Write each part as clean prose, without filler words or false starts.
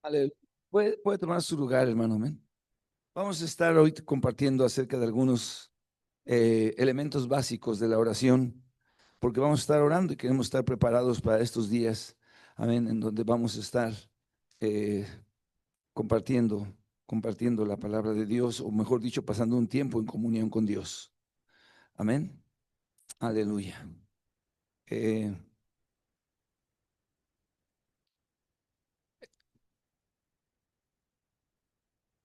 Vale, puede tomar su lugar, hermano. Amén. Vamos a estar hoy compartiendo acerca de algunos elementos básicos de la oración, porque vamos a estar orando y queremos estar preparados para estos días, amén, en donde vamos a estar eh, compartiendo, compartiendo la palabra de Dios, o mejor dicho, pasando un tiempo en comunión con Dios. Amén. Aleluya. Eh,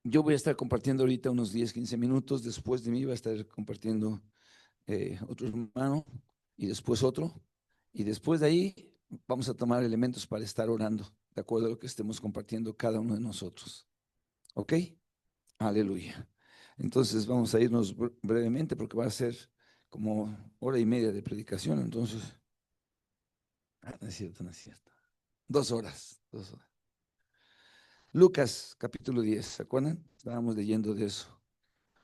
yo voy a estar compartiendo ahorita unos 10, 15 minutos. Después de mí va a estar compartiendo otro hermano y después otro. Y después de ahí vamos a tomar elementos para estar orando, de acuerdo a lo que estemos compartiendo cada uno de nosotros. ¿Ok? Aleluya. Entonces vamos a irnos brevemente porque va a ser como hora y media de predicación. Entonces, no es cierto, no es cierto. 2 horas, 2 horas. Lucas capítulo 10, ¿se acuerdan? Estábamos leyendo de eso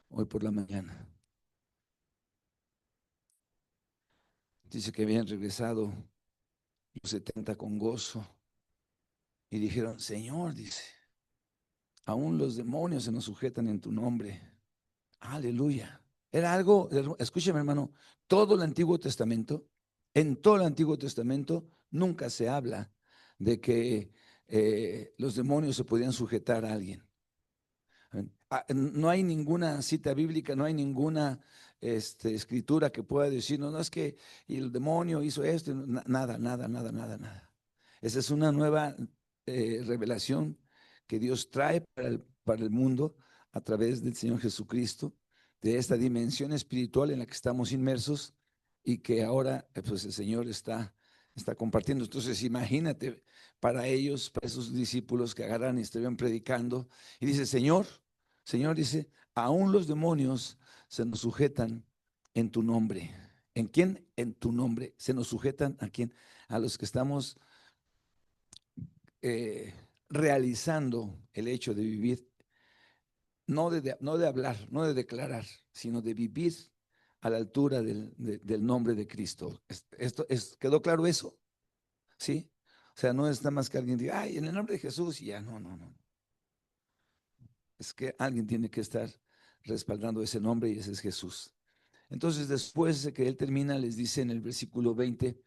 hoy por la mañana. Dice que habían regresado los 70 con gozo y dijeron, Señor, dice, aún los demonios se nos sujetan en tu nombre. Aleluya. Era algo, escúcheme hermano, todo el Antiguo Testamento, en todo el Antiguo Testamento nunca se habla de que los demonios se podían sujetar a alguien. No hay ninguna cita bíblica, no hay ninguna escritura que pueda decir, no, no es que el demonio hizo esto, nada, nada, nada, nada, nada. Esa es una nueva revelación que Dios trae para el mundo a través del Señor Jesucristo, de esta dimensión espiritual en la que estamos inmersos y que ahora pues el Señor está compartiendo. Entonces imagínate para ellos, para esos discípulos que agarran y estuvieron predicando y dice, Señor dice, aún los demonios se nos sujetan en tu nombre. ¿En quién? En tu nombre. ¿Se nos sujetan a quién? A los que estamos eh, realizando el hecho de vivir, no de hablar, no de declarar, sino de vivir a la altura del nombre de Cristo. ¿Quedó claro eso? ¿Sí? O sea, no es nada más que alguien diga, ay, en el nombre de Jesús, y ya, no, no, no. Es que alguien tiene que estar respaldando ese nombre y ese es Jesús. Entonces, después de que él termina, les dice en el versículo 20,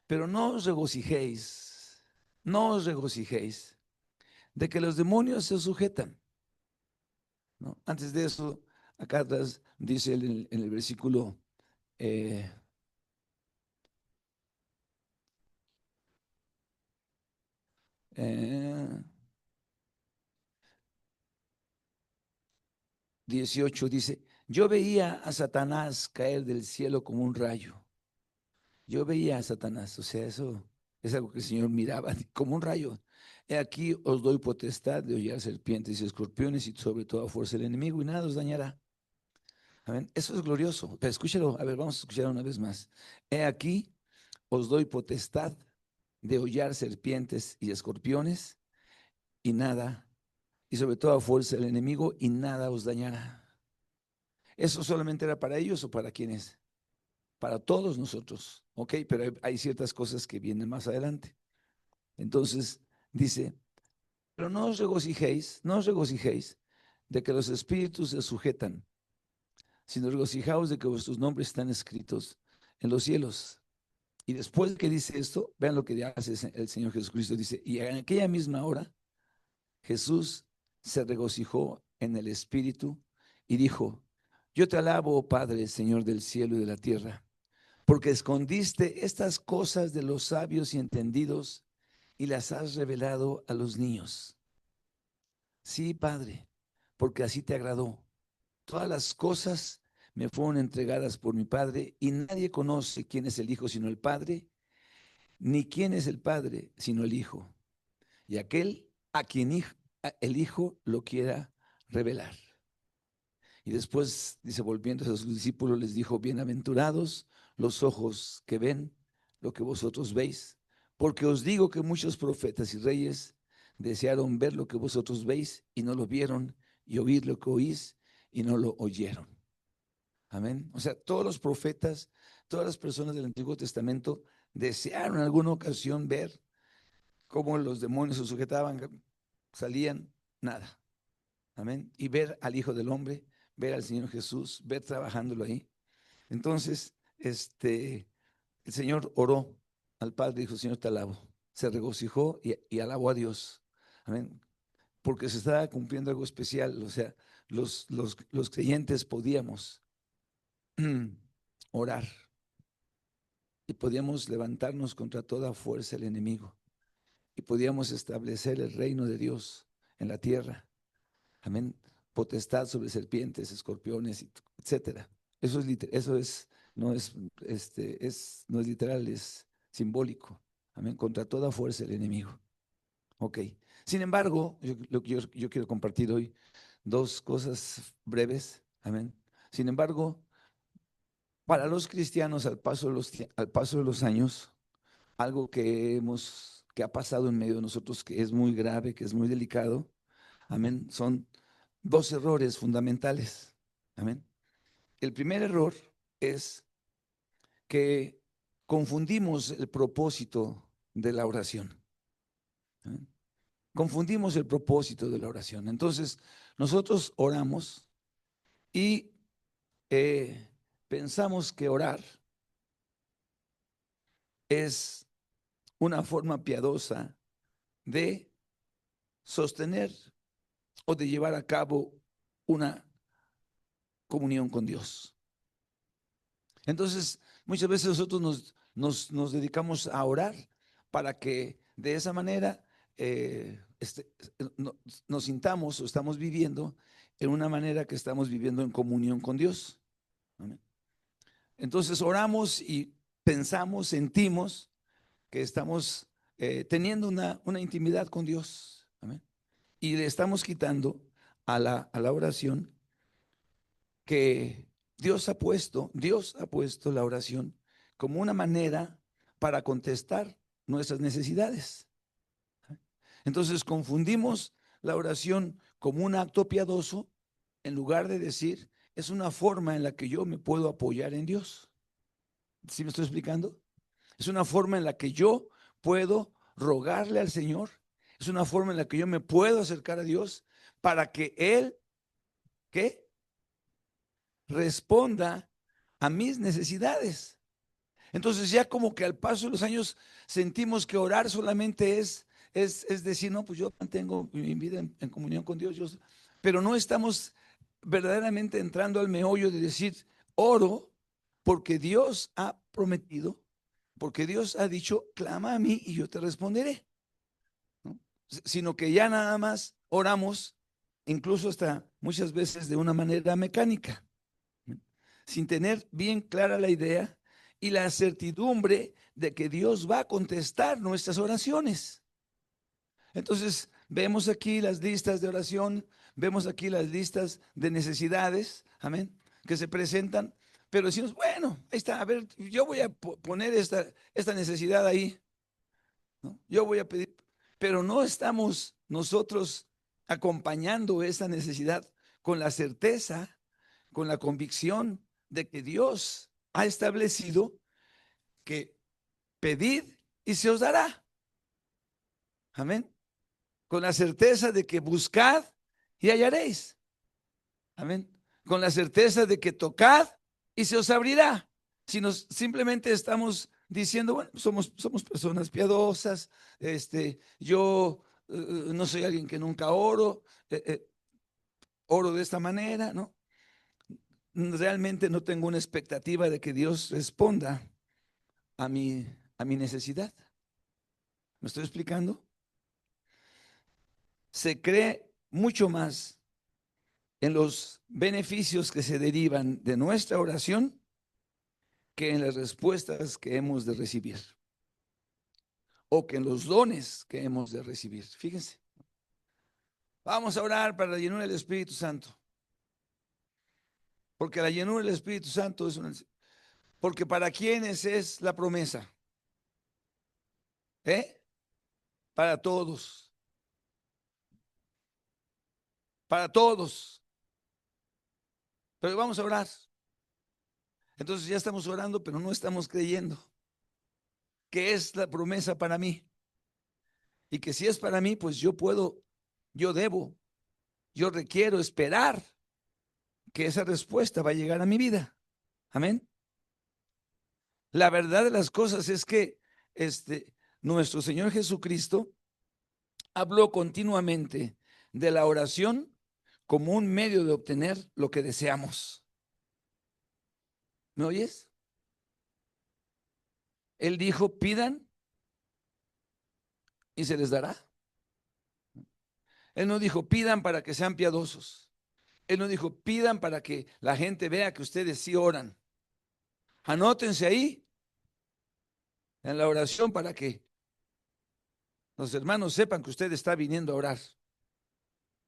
pero no os regocijéis de que los demonios se sujetan, ¿no? Antes de eso, acá atrás dice en el versículo eh, eh, 18, dice, yo veía a Satanás caer del cielo como un rayo. Yo veía a Satanás, o sea, eso es algo que el Señor miraba como un rayo. He aquí os doy potestad de hollar serpientes y escorpiones y sobre toda fuerza del enemigo y nada os dañará. Amén. Eso es glorioso. Pero escúchalo, a ver, vamos a escuchar una vez más. He aquí os doy potestad de hollar serpientes y escorpiones y nada, y sobre toda fuerza del enemigo y nada os dañará. ¿Eso solamente era para ellos o para quienes? Para todos nosotros, ¿ok? Pero hay ciertas cosas que vienen más adelante. Entonces dice, pero no os regocijéis de que los espíritus se sujetan, sino regocijaos de que vuestros nombres están escritos en los cielos. Y después que dice esto, vean lo que hace el Señor Jesucristo. Dice, y en aquella misma hora Jesús se regocijó en el Espíritu y dijo, yo te alabo, oh Padre, Señor del cielo y de la tierra, porque escondiste estas cosas de los sabios y entendidos y las has revelado a los niños. Sí, Padre, porque así te agradó. Todas las cosas me fueron entregadas por mi Padre y nadie conoce quién es el Hijo sino el Padre, ni quién es el Padre sino el Hijo, y aquel a quien el Hijo lo quiera revelar. Y después, dice, volviendo a sus discípulos, les dijo, bienaventurados los ojos que ven lo que vosotros veis, porque os digo que muchos profetas y reyes desearon ver lo que vosotros veis y no lo vieron, y oír lo que oís y no lo oyeron. Amén. O sea, todos los profetas, todas las personas del Antiguo Testamento desearon en alguna ocasión ver cómo los demonios se sujetaban, salían nada. Amén. Y ver al Hijo del Hombre, ver al Señor Jesús, ver trabajándolo ahí. Entonces, el Señor oró al Padre y dijo: Señor, te alabo. Se regocijó y alabó a Dios. Amén. Porque se estaba cumpliendo algo especial. O sea, los creyentes podíamos orar y podíamos levantarnos contra toda fuerza del enemigo y podíamos establecer el reino de Dios en la tierra. Amén. Potestad sobre serpientes, escorpiones, etcétera. Eso es, no es, no es literal, es simbólico. Amén. Contra toda fuerza del enemigo. Ok. Sin embargo, yo quiero compartir hoy dos cosas breves. Amén. Sin embargo, para los cristianos, al paso de los años, algo que ha pasado en medio de nosotros, que es muy grave, que es muy delicado, amén, son dos errores fundamentales. Amén. El primer error es que confundimos el propósito de la oración. Amén. Confundimos el propósito de la oración. Entonces, nosotros oramos y pensamos que orar es una forma piadosa de sostener o de llevar a cabo una comunión con Dios. Entonces, muchas veces nosotros nos dedicamos a orar para que de esa manera no, nos sintamos o estamos viviendo en una manera que estamos viviendo en comunión con Dios. ¿Amén? Entonces oramos y pensamos, sentimos que estamos teniendo una intimidad con Dios. ¿Amén? Y le estamos quitando a la oración que Dios ha puesto la oración como una manera para contestar nuestras necesidades. Entonces confundimos la oración como un acto piadoso en lugar de decir, es una forma en la que yo me puedo apoyar en Dios. ¿Sí me estoy explicando? Es una forma en la que yo puedo rogarle al Señor. Es una forma en la que yo me puedo acercar a Dios para que Él, ¿qué? Responda a mis necesidades. Entonces ya como que al paso de los años sentimos que orar solamente es decir, no, pues yo mantengo mi vida en comunión con Dios, pero no estamos verdaderamente entrando al meollo de decir, oro porque Dios ha prometido, porque Dios ha dicho, clama a mí y yo te responderé, ¿no? Sino que ya nada más oramos, incluso hasta muchas veces de una manera mecánica, sin tener bien clara la idea y la certidumbre de que Dios va a contestar nuestras oraciones. Entonces, vemos aquí las listas de oración, vemos aquí las listas de necesidades, amén, que se presentan, pero decimos, bueno, ahí está, a ver, yo voy a poner esta necesidad ahí, ¿no? Yo voy a pedir, pero no estamos nosotros acompañando esa necesidad con la certeza, con la convicción de que Dios ha establecido que pedid y se os dará. Amén. Con la certeza de que buscad y hallaréis. Amén. Con la certeza de que tocad y se os abrirá. Si nos simplemente estamos diciendo, bueno, somos personas piadosas, yo no soy alguien que nunca oro, oro de esta manera, ¿no? Realmente no tengo una expectativa de que Dios responda a a mi necesidad. ¿Me estoy explicando? Se cree mucho más en los beneficios que se derivan de nuestra oración que en las respuestas que hemos de recibir o que en los dones que hemos de recibir. Fíjense, vamos a orar para la llenura del Espíritu Santo, porque la llenura del Espíritu Santo es una... Porque para quienes es la promesa, ¿eh? Para todos, para todos. Pero vamos a orar. Entonces ya estamos orando, pero no estamos creyendo que es la promesa para mí. Y que si es para mí, pues yo puedo yo debo, yo requiero esperar que esa respuesta va a llegar a mi vida. Amén. La verdad de las cosas es que nuestro Señor Jesucristo habló continuamente de la oración como un medio de obtener lo que deseamos. ¿Me oyes? Él dijo, pidan y se les dará. Él no dijo, pidan para que sean piadosos. Él no dijo, pidan para que la gente vea que ustedes sí oran. Anótense ahí en la oración para que los hermanos sepan que usted está viniendo a orar.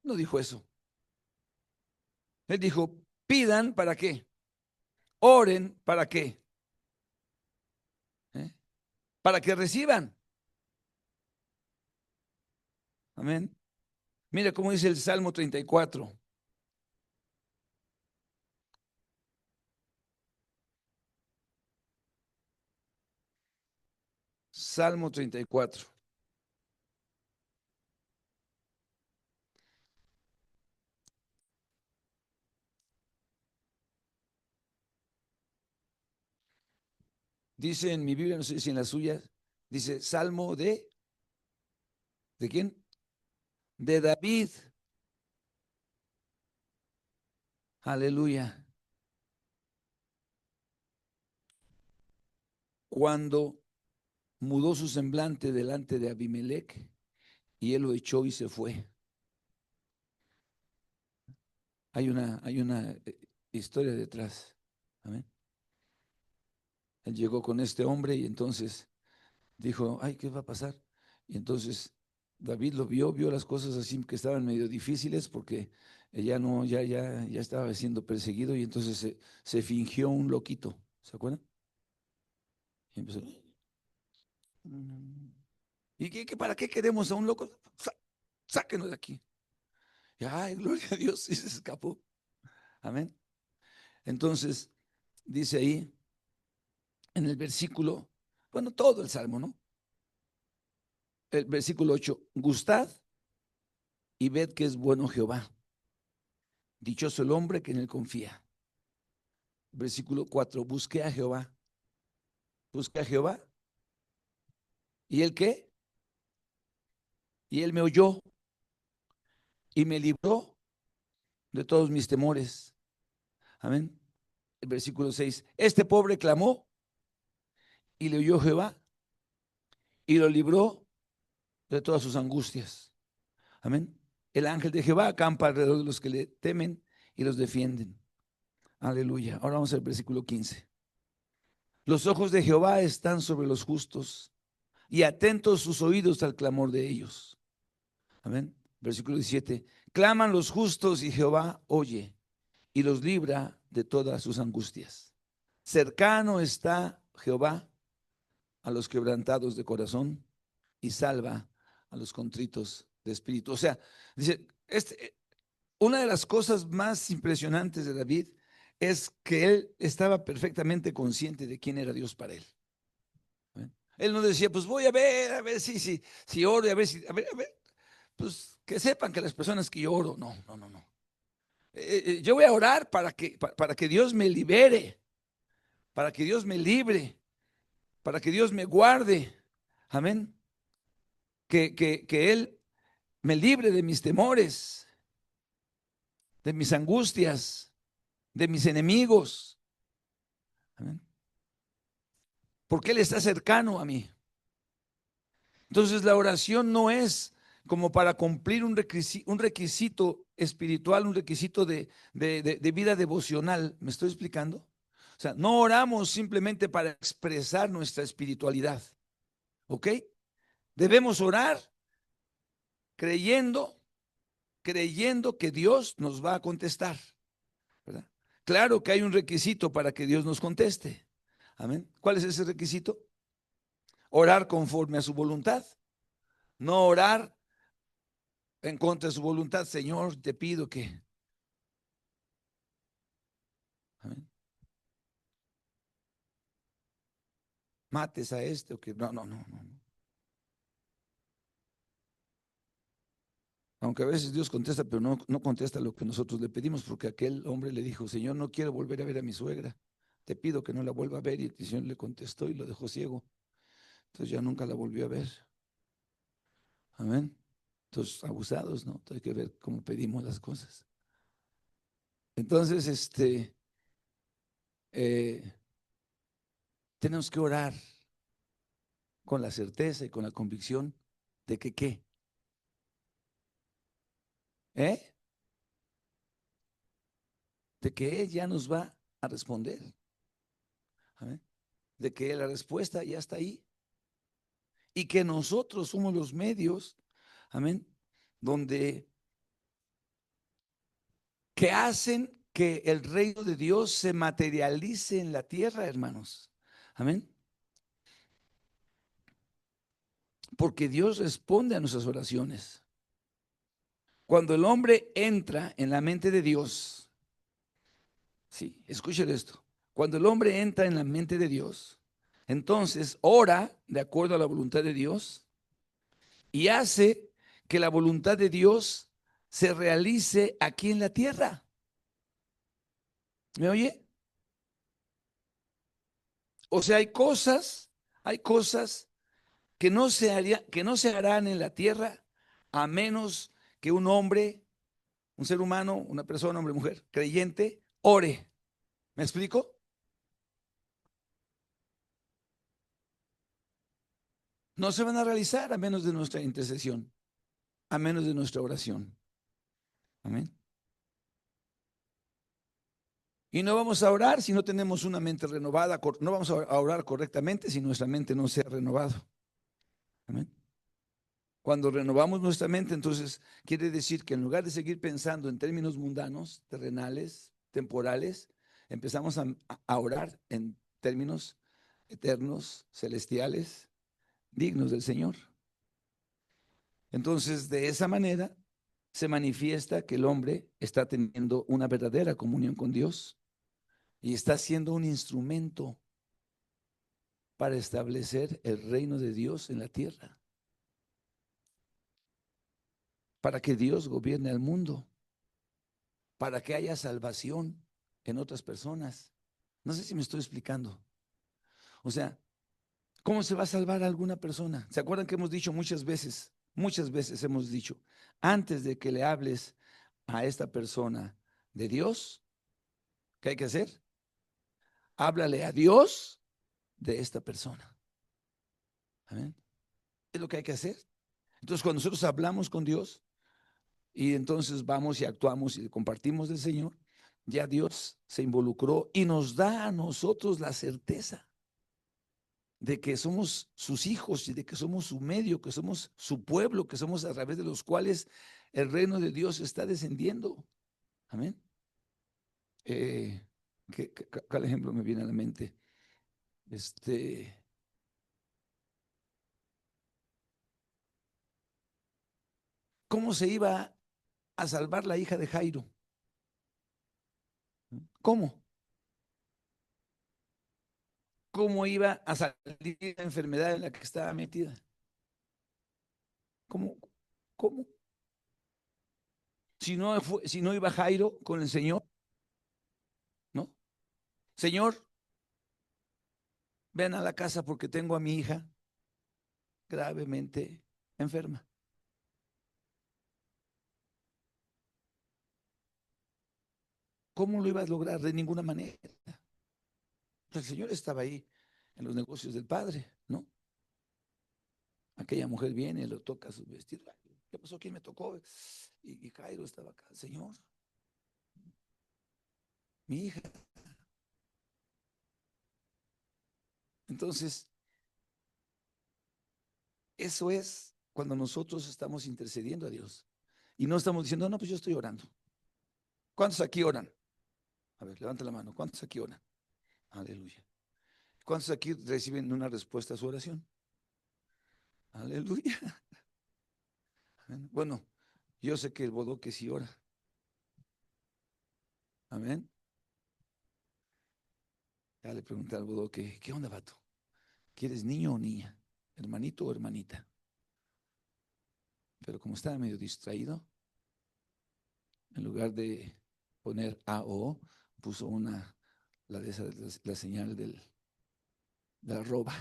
No dijo eso. Él dijo, pidan para qué, oren para qué, ¿eh? Para que reciban. Amén. Mira cómo dice el Salmo 34. Salmo 34. Dice en mi Biblia, no sé si en la suya, dice Salmo ¿de quién? De David. Aleluya. Cuando mudó su semblante delante de Abimelech y él lo echó y se fue. Hay una historia detrás. Amén. Él llegó con este hombre y entonces dijo, ay, ¿qué va a pasar? Y entonces David lo vio las cosas así que estaban medio difíciles porque ya no, ya estaba siendo perseguido y entonces se fingió un loquito, ¿se acuerdan? Y empezó, ¿y para qué queremos a un loco? Sáquenos de aquí. Y, ay, gloria a Dios, y se escapó. Amén. Entonces, dice ahí en el versículo, bueno, todo el salmo, ¿no? El versículo 8, gustad y ved que es bueno Jehová. Dichoso el hombre que en él confía. Versículo 4, busqué a Jehová. Busqué a Jehová. ¿Y él qué? Y él me oyó y me libró de todos mis temores. Amén. El versículo 6, este pobre clamó y le oyó Jehová y lo libró de todas sus angustias. Amén. El ángel de Jehová acampa alrededor de los que le temen y los defienden. Aleluya. Ahora vamos al versículo 15. Los ojos de Jehová están sobre los justos y atentos sus oídos al clamor de ellos. Amén. Versículo 17. Claman los justos y Jehová oye y los libra de todas sus angustias. Cercano está Jehová a los quebrantados de corazón y salva a los contritos de espíritu. O sea, dice, una de las cosas más impresionantes de David es que él estaba perfectamente consciente de quién era Dios para él. Él no decía, pues voy a ver si oro, a ver, pues que sepan que las personas que yo oro, no, no, no, no. Yo voy a orar para que Dios me libere, para que Dios me libre, para que Dios me guarde. Amén. Que Él me libre de mis temores, de mis angustias, de mis enemigos. Amén. Porque Él está cercano a mí. Entonces la oración no es como para cumplir un requisito espiritual, un requisito de vida devocional. ¿Me estoy explicando? O sea, no oramos simplemente para expresar nuestra espiritualidad. ¿Ok? Debemos orar creyendo, creyendo que Dios nos va a contestar. ¿Verdad? Claro que hay un requisito para que Dios nos conteste. Amén. ¿Cuál es ese requisito? Orar conforme a su voluntad. No orar en contra de su voluntad. Señor, te pido que. Amén, mates a este o que. No, no, no, no. Aunque a veces Dios contesta, pero no contesta lo que nosotros le pedimos, porque aquel hombre le dijo, Señor, no quiero volver a ver a mi suegra. Te pido que no la vuelva a ver. Y el Señor le contestó y lo dejó ciego. Entonces ya nunca la volvió a ver. Amén. Entonces, abusados, ¿no? Hay que ver cómo pedimos las cosas. Entonces, eh, tenemos que orar con la certeza y con la convicción de que ¿qué? ¿Eh? De que Él ya nos va a responder. Amén. De que la respuesta ya está ahí. Y que nosotros somos los medios, amén, donde que hacen que el reino de Dios se materialice en la tierra, hermanos. Amén. Porque Dios responde a nuestras oraciones. Cuando el hombre entra en la mente de Dios, sí, escuchen esto. Cuando el hombre entra en la mente de Dios, entonces ora de acuerdo a la voluntad de Dios y hace que la voluntad de Dios se realice aquí en la tierra. ¿Me oye? O sea, hay cosas que no se harán en la tierra a menos que un hombre, un ser humano, una persona, hombre, mujer, creyente, ore. ¿Me explico? No se van a realizar a menos de nuestra intercesión, a menos de nuestra oración. Amén. Y no vamos a orar si no tenemos una mente renovada, no vamos a orar correctamente si nuestra mente no se ha renovado. Amén. Cuando renovamos nuestra mente, entonces quiere decir que en lugar de seguir pensando en términos mundanos, terrenales, temporales, empezamos a orar en términos eternos, celestiales, dignos del Señor. Entonces, de esa manera se manifiesta que el hombre está teniendo una verdadera comunión con Dios y está siendo un instrumento para establecer el reino de Dios en la tierra, para que Dios gobierne al mundo, para que haya salvación en otras personas. No sé si me estoy explicando. O sea, ¿cómo se va a salvar a alguna persona? ¿Se acuerdan que hemos dicho muchas veces hemos dicho, antes de que le hables a esta persona de Dios, ¿qué hay que hacer? Háblale a Dios de esta persona. Amén. Es lo que hay que hacer. Entonces, cuando nosotros hablamos con Dios y entonces vamos y actuamos y compartimos del Señor, ya Dios se involucró y nos da a nosotros la certeza de que somos sus hijos y de que somos su medio, que somos su pueblo, que somos a través de los cuales el reino de Dios está descendiendo. Amén. Eh, ¿Cuál ejemplo me viene a la mente? Este, ¿Cómo se iba a salvar la hija de Jairo? ¿Cómo? ¿Cómo iba a salir la enfermedad en la que estaba metida? ¿Cómo? ¿Cómo? Si no iba Jairo con el Señor, ¿no? Señor, ven a la casa porque tengo a mi hija gravemente enferma. ¿Cómo lo ibas a lograr? De ninguna manera. El Señor estaba ahí en los negocios del Padre, ¿no? Aquella mujer viene, lo toca su vestido. ¿Qué pasó? ¿Quién me tocó? Y Jairo estaba acá. Señor, mi hija. Entonces, eso es cuando nosotros estamos intercediendo a Dios. Y no estamos diciendo, no, pues yo estoy orando. ¿Cuántos aquí oran? A ver, levanta la mano. ¿Cuántos aquí oran? Aleluya. ¿Cuántos aquí reciben una respuesta a su oración? Aleluya. Bueno, yo sé que el bodoque sí ora. Amén. Ya le pregunté al bodoque, ¿qué onda, vato? ¿Quieres niño o niña? ¿Hermanito o hermanita? Pero como estaba medio distraído, En lugar de poner AO, puso la señal de la arroba.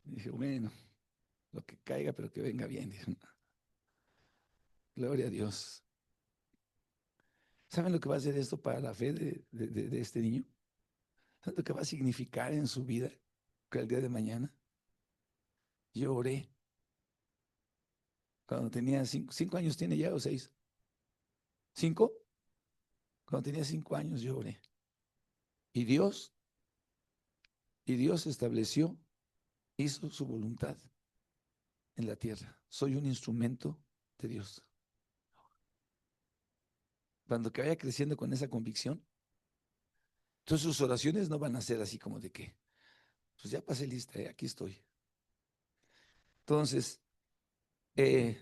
Y dije, bueno, lo que caiga, pero que venga bien. Dije, gloria a Dios. ¿Saben lo que va a hacer esto para la fe de este niño? ¿Saben lo que va a significar en su vida que el día de mañana? Yo oré cuando tenía 5 años, tiene ya o 6. ¿5? Cuando tenía 5 años yo oré. Y Dios, y Dios estableció, hizo su voluntad en la tierra. Soy un instrumento de Dios. Cuando que vaya creciendo con esa convicción, entonces sus oraciones no van a ser así como de que, pues ya pasé lista, aquí estoy. Entonces, eh,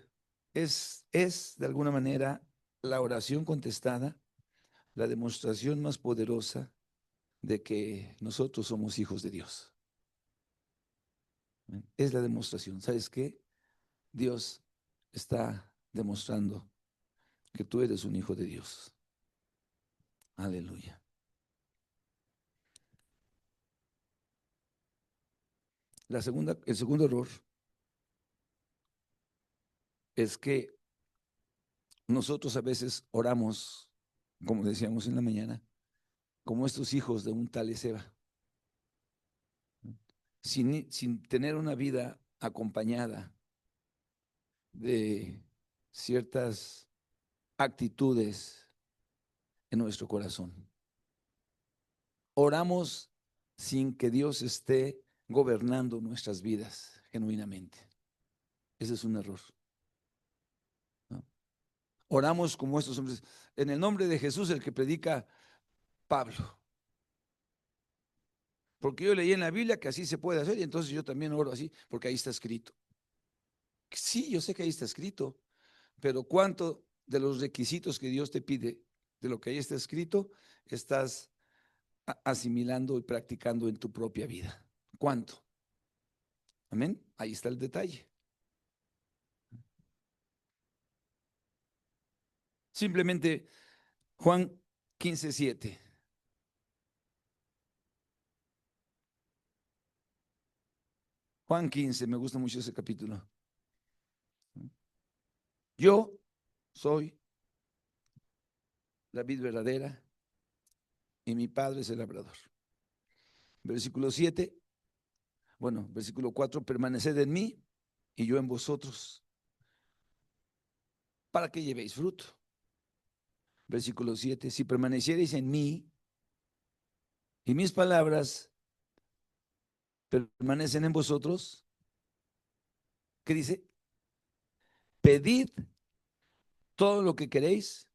es de alguna manera la oración contestada, la demostración más poderosa de que nosotros somos hijos de Dios. Es la demostración. ¿Sabes qué? Dios está demostrando que tú eres un hijo de Dios. Aleluya. El segundo error es que nosotros a veces oramos, como decíamos en la mañana, como estos hijos de un tal Ezeba, sin tener una vida acompañada de ciertas actitudes en nuestro corazón. Oramos sin que Dios esté gobernando nuestras vidas genuinamente. Ese es un error, ¿no? Oramos como estos hombres, en el nombre de Jesús, el que predica Pablo. Porque yo leí en la Biblia que así se puede hacer y entonces yo también oro así, porque ahí está escrito. Sí, yo sé que ahí está escrito, pero ¿cuánto de los requisitos que Dios te pide, de lo que ahí está escrito, estás asimilando y practicando en tu propia vida? ¿Cuánto? Amén. Ahí está el detalle. Simplemente Juan 15:7. Juan 15, me gusta mucho ese capítulo. Yo soy la vid verdadera y mi padre es el labrador. Versículo 7, bueno, versículo 4, permaneced en mí y yo en vosotros, para que llevéis fruto. Versículo 7, si permaneciereis en mí y mis palabras permanecen en vosotros, ¿qué dice? Pedid todo lo que queréis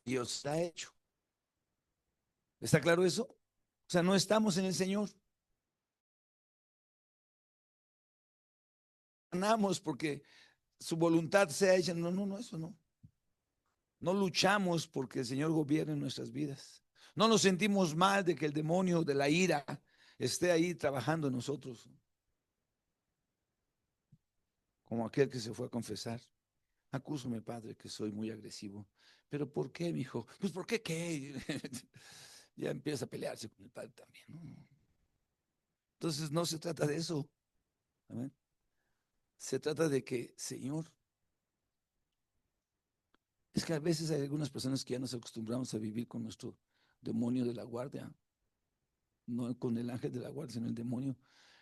y os está hecho. ¿Está claro eso? O sea, no estamos en el Señor. Ganamos porque su voluntad sea hecha. No, no, no, eso no. No luchamos porque el Señor gobierne nuestras vidas. No nos sentimos mal de que el demonio de la ira esté ahí trabajando en nosotros, como aquel que se fue a confesar. Acúsame, padre, que soy muy agresivo. ¿Pero por qué, mijo? Pues, ¿por qué qué? Ya empieza a pelearse con el padre también, ¿no? Entonces, no se trata de eso. ¿Amén? Se trata de que, Señor, es que a veces hay algunas personas que ya nos acostumbramos a vivir con nuestro demonio de la guardia, no con el ángel de la guardia, sino el demonio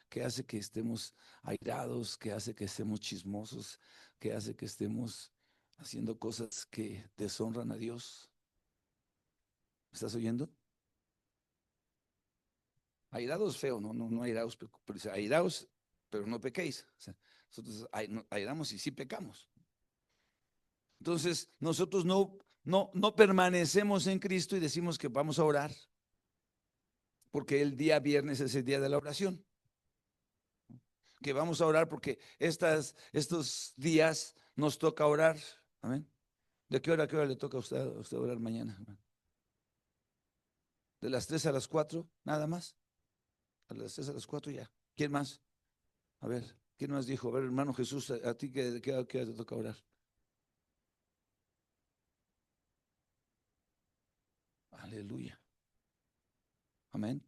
que hace que estemos airados, que hace que estemos chismosos, que hace que estemos haciendo cosas que deshonran a Dios. ¿Estás oyendo? Airados feo, no, no, no airados, pero dice, airados, pero no pequéis. O sea, nosotros airamos y sí pecamos. Entonces, nosotros no permanecemos en Cristo y decimos que vamos a orar, porque el día viernes es el día de la oración. Que vamos a orar porque estos días nos toca orar. Amén. ¿De qué hora a qué hora le toca a usted orar mañana? ¿De las 3 a las 4? Nada más. A las 3 a las 4 ya. ¿Quién más? A ver, ¿quién más dijo? A ver, hermano Jesús, a ti ¿de qué hora te toca orar? Aleluya. Amén.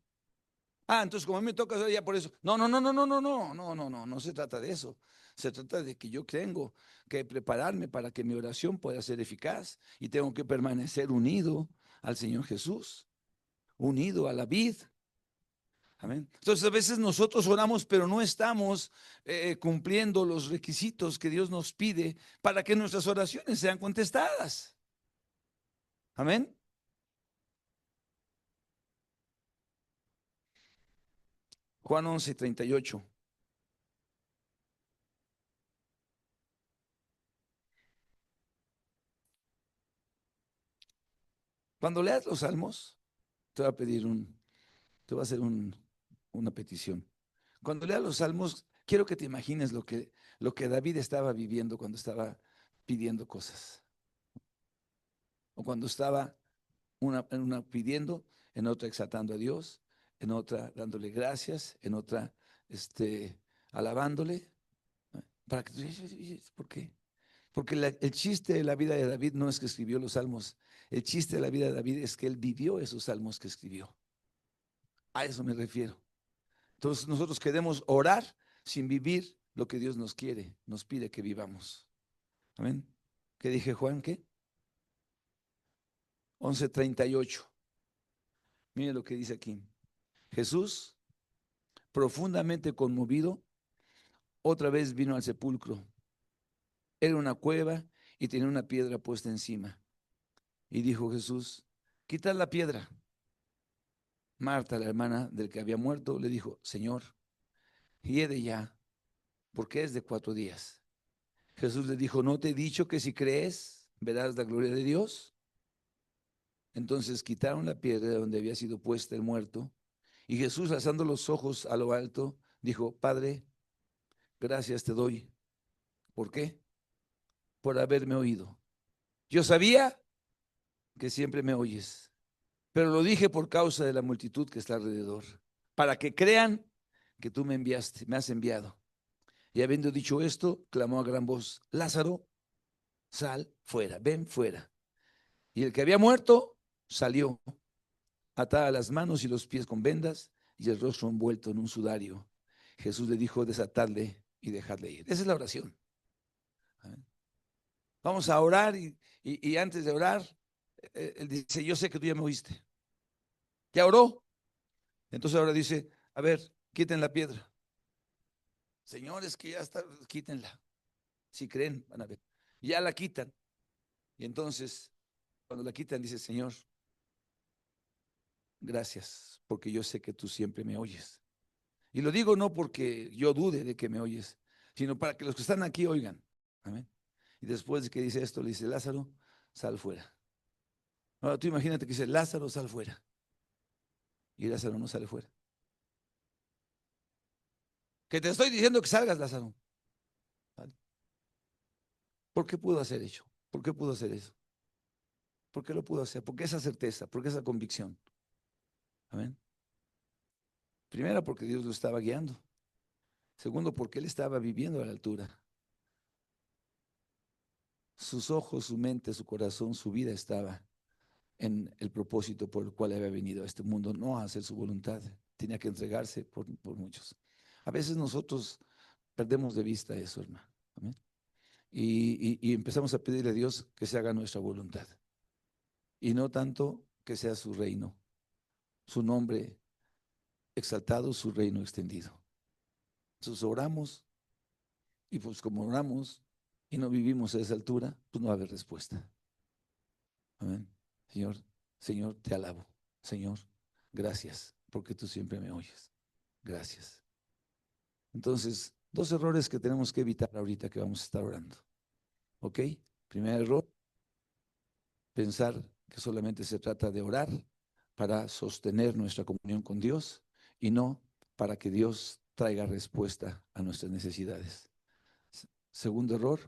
Ah, entonces como a mí me toca ya por eso. No, no, no, no, no, no, no, no, no, no, no se trata de eso. Se trata de que yo tengo que prepararme para que mi oración pueda ser eficaz y tengo que permanecer unido al Señor Jesús, unido a la vid. Amén. Entonces a veces nosotros oramos, pero no estamos cumpliendo los requisitos que Dios nos pide para que nuestras oraciones sean contestadas. Amén. Juan 11:38. Cuando leas los salmos, te voy a pedir te voy a hacer una petición. Cuando leas los salmos, quiero que te imagines lo que David estaba viviendo cuando estaba pidiendo cosas. O cuando estaba en una pidiendo, en otra exaltando a Dios, en otra dándole gracias, en otra alabándole. Para que tú digas, ¿por qué? Porque el chiste de la vida de David no es que escribió los salmos. El chiste de la vida de David es que él vivió esos salmos que escribió. A eso me refiero. Entonces nosotros queremos orar sin vivir lo que Dios nos quiere, nos pide que vivamos. Amén. ¿Qué dije, Juan? ¿Qué? 11:38. Mire lo que dice aquí. Jesús, profundamente conmovido, otra vez vino al sepulcro. Era una cueva y tenía una piedra puesta encima. Y dijo Jesús, quitad la piedra. Marta, la hermana del que había muerto, le dijo, Señor, hiede ya, porque es de 4 días. Jesús le dijo, ¿no te he dicho que si crees, verás la gloria de Dios? Entonces quitaron la piedra de donde había sido puesta el muerto, y Jesús, alzando los ojos a lo alto, dijo, Padre, gracias te doy. ¿Por qué? Por haberme oído. Yo sabía que siempre me oyes, pero lo dije por causa de la multitud que está alrededor, para que crean que tú me enviaste, me has enviado. Y habiendo dicho esto, clamó a gran voz, Lázaro, sal fuera, ven fuera. Y el que había muerto salió, atada las manos y los pies con vendas y el rostro envuelto en un sudario. Jesús le dijo, desatadle y dejadle ir. Esa es la oración. Vamos a orar y antes de orar, él dice, yo sé que tú ya me oíste. ¿Ya oró? Entonces ahora dice, a ver, quiten la piedra. Señores, que ya está, quítenla. Si creen, van a ver. Ya la quitan. Y entonces, cuando la quitan, dice, Señor, gracias, porque yo sé que tú siempre me oyes. Y lo digo no porque yo dude de que me oyes, sino para que los que están aquí oigan. Amén. Y después de que dice esto, le dice, Lázaro, sal fuera. Ahora tú imagínate que dice, Lázaro, sal fuera. Y Lázaro no sale fuera. Que te estoy diciendo que salgas, Lázaro. ¿Vale? ¿Por qué pudo hacer eso? ¿Por qué pudo hacer eso? ¿Por qué lo pudo hacer? ¿Por qué esa certeza? ¿Por qué esa convicción? Amén. Primero, porque Dios lo estaba guiando. Segundo, porque él estaba viviendo a la altura. Sus ojos, su mente, su corazón, su vida estaba en el propósito por el cual había venido a este mundo, no a hacer su voluntad. Tenía que entregarse por muchos. A veces nosotros perdemos de vista eso, hermano. Amén. Y empezamos a pedirle a Dios que se haga nuestra voluntad. Y no tanto que sea su reino, su nombre exaltado, su reino extendido. Entonces oramos y pues como oramos y no vivimos a esa altura, pues no va a haber respuesta. Amén. Señor, Señor, te alabo. Señor, gracias, porque tú siempre me oyes. Gracias. Entonces, 2 errores que tenemos que evitar ahorita que vamos a estar orando. ¿Ok? Primer error, pensar que solamente se trata de orar para sostener nuestra comunión con Dios y no para que Dios traiga respuesta a nuestras necesidades. Segundo error,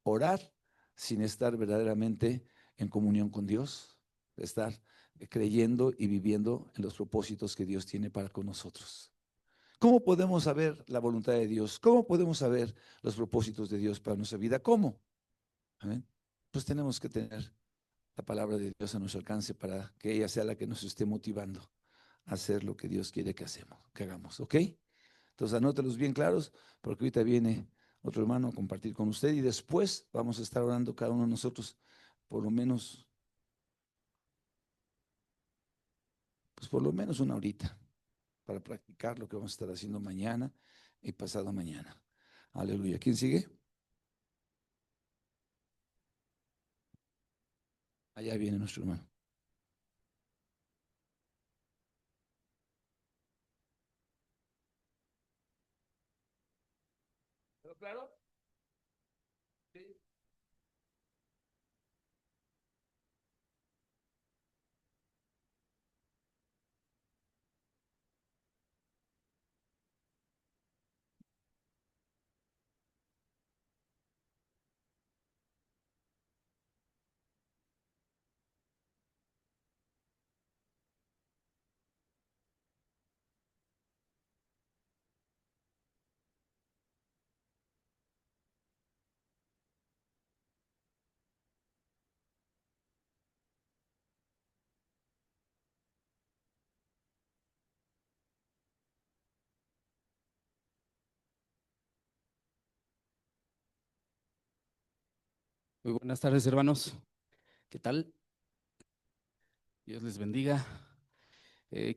orar sin estar verdaderamente en comunión con Dios, estar creyendo y viviendo en los propósitos que Dios tiene para con nosotros. ¿Cómo podemos saber la voluntad de Dios? ¿Cómo podemos saber los propósitos de Dios para nuestra vida? ¿Cómo? ¿Amén? Pues tenemos que tener la palabra de Dios a nuestro alcance para que ella sea la que nos esté motivando a hacer lo que Dios quiere que hagamos, ¿ok? Entonces anótelos bien claros, porque ahorita viene otro hermano a compartir con usted y después vamos a estar orando cada uno de nosotros por lo menos, pues por lo menos una horita para practicar lo que vamos a estar haciendo mañana y pasado mañana. Aleluya. ¿Quién sigue? Allá viene nuestro hermano. ¿Pero claro? Sí. Muy buenas tardes, hermanos. ¿Qué tal? Dios les bendiga.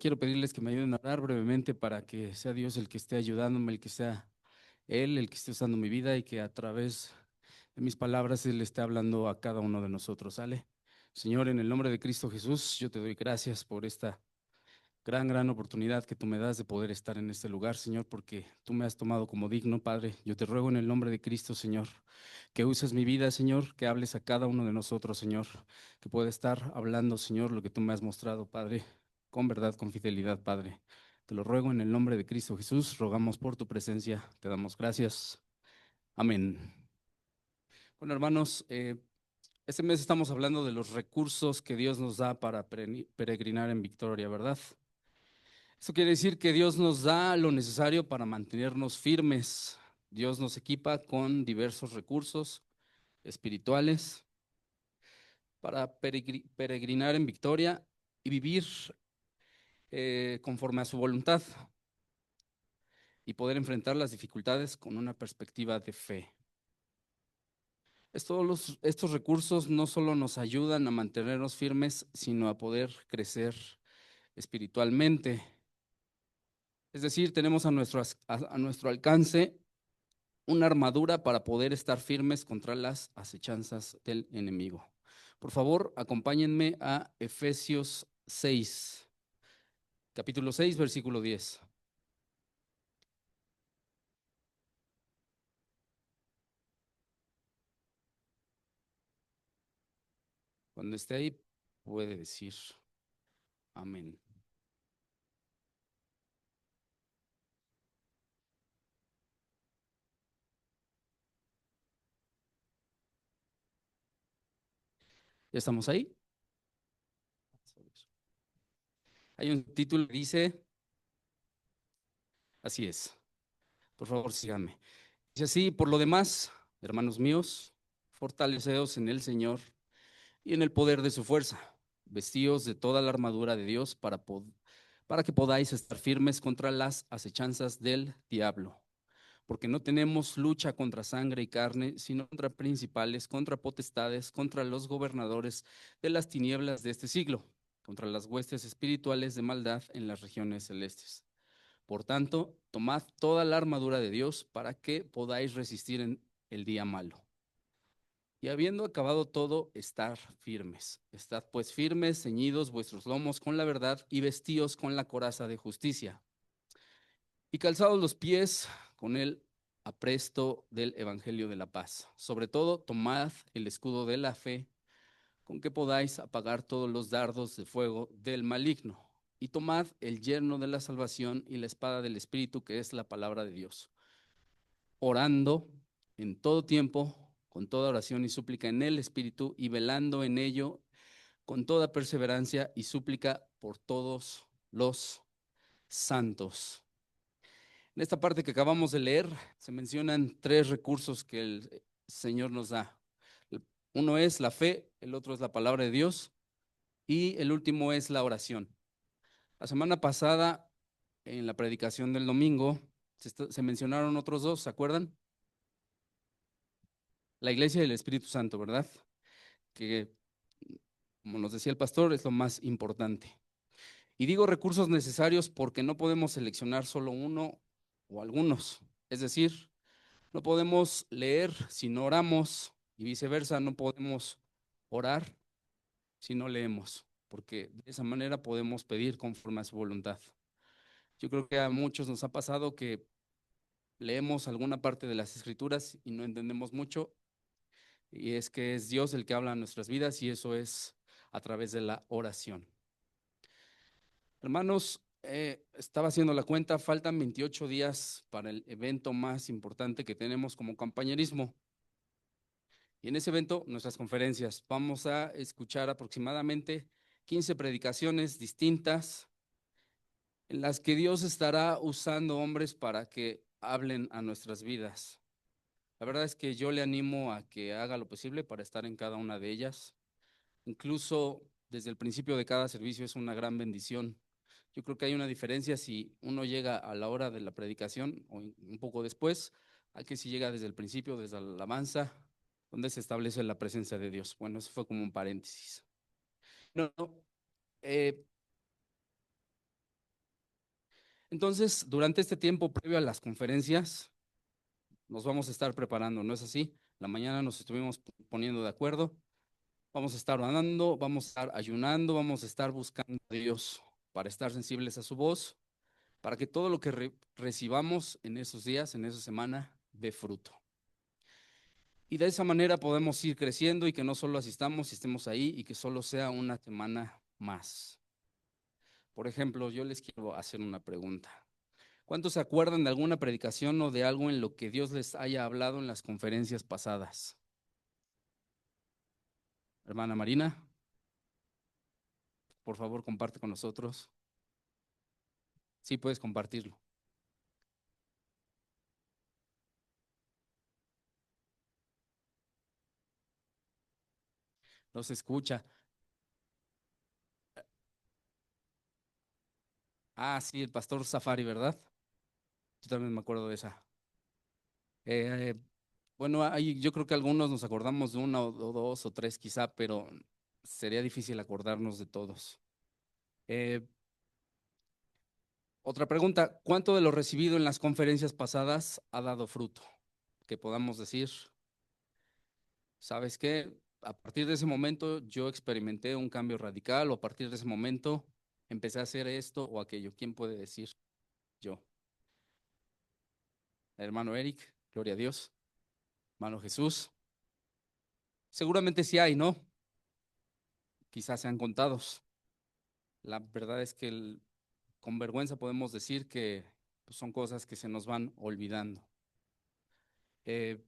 Quiero pedirles que me ayuden a orar brevemente para que sea Dios el que esté ayudándome, el que sea Él el que esté usando mi vida y que a través de mis palabras Él esté hablando a cada uno de nosotros. ¿Sale? Señor, en el nombre de Cristo Jesús, yo te doy gracias por esta gran oportunidad que tú me das de poder estar en este lugar, Señor, porque tú me has tomado como digno, Padre. Yo te ruego en el nombre de Cristo, Señor, que uses mi vida, Señor, que hables a cada uno de nosotros, Señor, que pueda estar hablando, Señor, lo que tú me has mostrado, Padre, con verdad, con fidelidad, Padre. Te lo ruego en el nombre de Cristo Jesús, rogamos por tu presencia, te damos gracias. Amén. Bueno, hermanos, este mes estamos hablando de los recursos que Dios nos da para peregrinar en victoria, ¿verdad? Esto quiere decir que Dios nos da lo necesario para mantenernos firmes. Dios nos equipa con diversos recursos espirituales para peregrinar en victoria y vivir conforme a su voluntad y poder enfrentar las dificultades con una perspectiva de fe. Estos recursos no solo nos ayudan a mantenernos firmes, sino a poder crecer espiritualmente. Es decir, tenemos a nuestro alcance una armadura para poder estar firmes contra las acechanzas del enemigo. Por favor, acompáñenme a Efesios 6, capítulo 6, versículo 10. Cuando esté ahí, puede decir amén. ¿Ya estamos ahí? Hay un título que dice, así es, por favor síganme. Dice así, por lo demás, hermanos míos, fortaleceos en el Señor y en el poder de su fuerza, vestíos de toda la armadura de Dios para que podáis estar firmes contra las acechanzas del diablo. Porque no tenemos lucha contra sangre y carne, sino contra principales, contra potestades, contra los gobernadores de las tinieblas de este siglo, contra las huestes espirituales de maldad en las regiones celestes. Por tanto, tomad toda la armadura de Dios para que podáis resistir en el día malo. Y habiendo acabado todo, estar firmes. Estad pues firmes, ceñidos vuestros lomos con la verdad y vestíos con la coraza de justicia. Y calzados los pies con el apresto del evangelio de la paz. Sobre todo, tomad el escudo de la fe, con que podáis apagar todos los dardos de fuego del maligno. Y tomad el yerno de la salvación y la espada del Espíritu, que es la palabra de Dios, orando en todo tiempo, con toda oración y súplica en el Espíritu, y velando en ello con toda perseverancia y súplica por todos los santos. En esta parte que acabamos de leer, se mencionan tres recursos que el Señor nos da. Uno es la fe, el otro es la palabra de Dios y el último es la oración. La semana pasada, en la predicación del domingo, se mencionaron otros dos, ¿se acuerdan? La iglesia y el Espíritu Santo, ¿verdad? Que, como nos decía el pastor, es lo más importante. Y digo recursos necesarios porque no podemos seleccionar solo uno o algunos. Es decir, no podemos leer si no oramos y viceversa, no podemos orar si no leemos, porque de esa manera podemos pedir conforme a su voluntad. Yo creo que a muchos nos ha pasado que leemos alguna parte de las escrituras y no entendemos mucho, y es que es Dios el que habla en nuestras vidas y eso es a través de la oración. Hermanos, estaba haciendo la cuenta, faltan 28 días para el evento más importante que tenemos como compañerismo. Y en ese evento, nuestras conferencias, vamos a escuchar aproximadamente 15 predicaciones distintas en las que Dios estará usando hombres para que hablen a nuestras vidas. La verdad es que yo le animo a que haga lo posible para estar en cada una de ellas. Incluso desde el principio de cada servicio es una gran bendición. Yo creo que hay una diferencia si uno llega a la hora de la predicación o un poco después, a que si llega desde el principio, desde la alabanza, donde se establece la presencia de Dios. Bueno, eso fue como un paréntesis. No, no, eh, entonces, durante este tiempo previo a las conferencias, nos vamos a estar preparando, ¿no es así? La mañana nos estuvimos poniendo de acuerdo, vamos a estar orando, vamos a estar ayunando, vamos a estar buscando a Dios para estar sensibles a su voz, para que todo lo que recibamos en esos días, en esa semana, dé fruto. Y de esa manera podemos ir creciendo y que no solo asistamos y estemos ahí y que solo sea una semana más. Por ejemplo, yo les quiero hacer una pregunta. ¿Cuántos se acuerdan de alguna predicación o de algo en lo que Dios les haya hablado en las conferencias pasadas? Hermana Marina, por favor, comparte con nosotros. Sí, puedes compartirlo. No se escucha. Ah, sí, el pastor Safari, ¿verdad? Yo también me acuerdo de esa. Eh, bueno, yo creo que algunos nos acordamos de una o dos o tres quizá, pero sería difícil acordarnos de todos. Eh, Otra pregunta, ¿cuánto de lo recibido en las conferencias pasadas ha dado fruto? Que podamos decir, ¿sabes qué? A partir de ese momento yo experimenté un cambio radical o a partir de ese momento empecé a hacer esto o aquello. ¿Quién puede decir? Yo. Hermano Eric, gloria a Dios. Hermano Jesús. Seguramente sí hay, ¿no? Quizás sean contados. La verdad es que con vergüenza podemos decir que pues, son cosas que se nos van olvidando. Eh,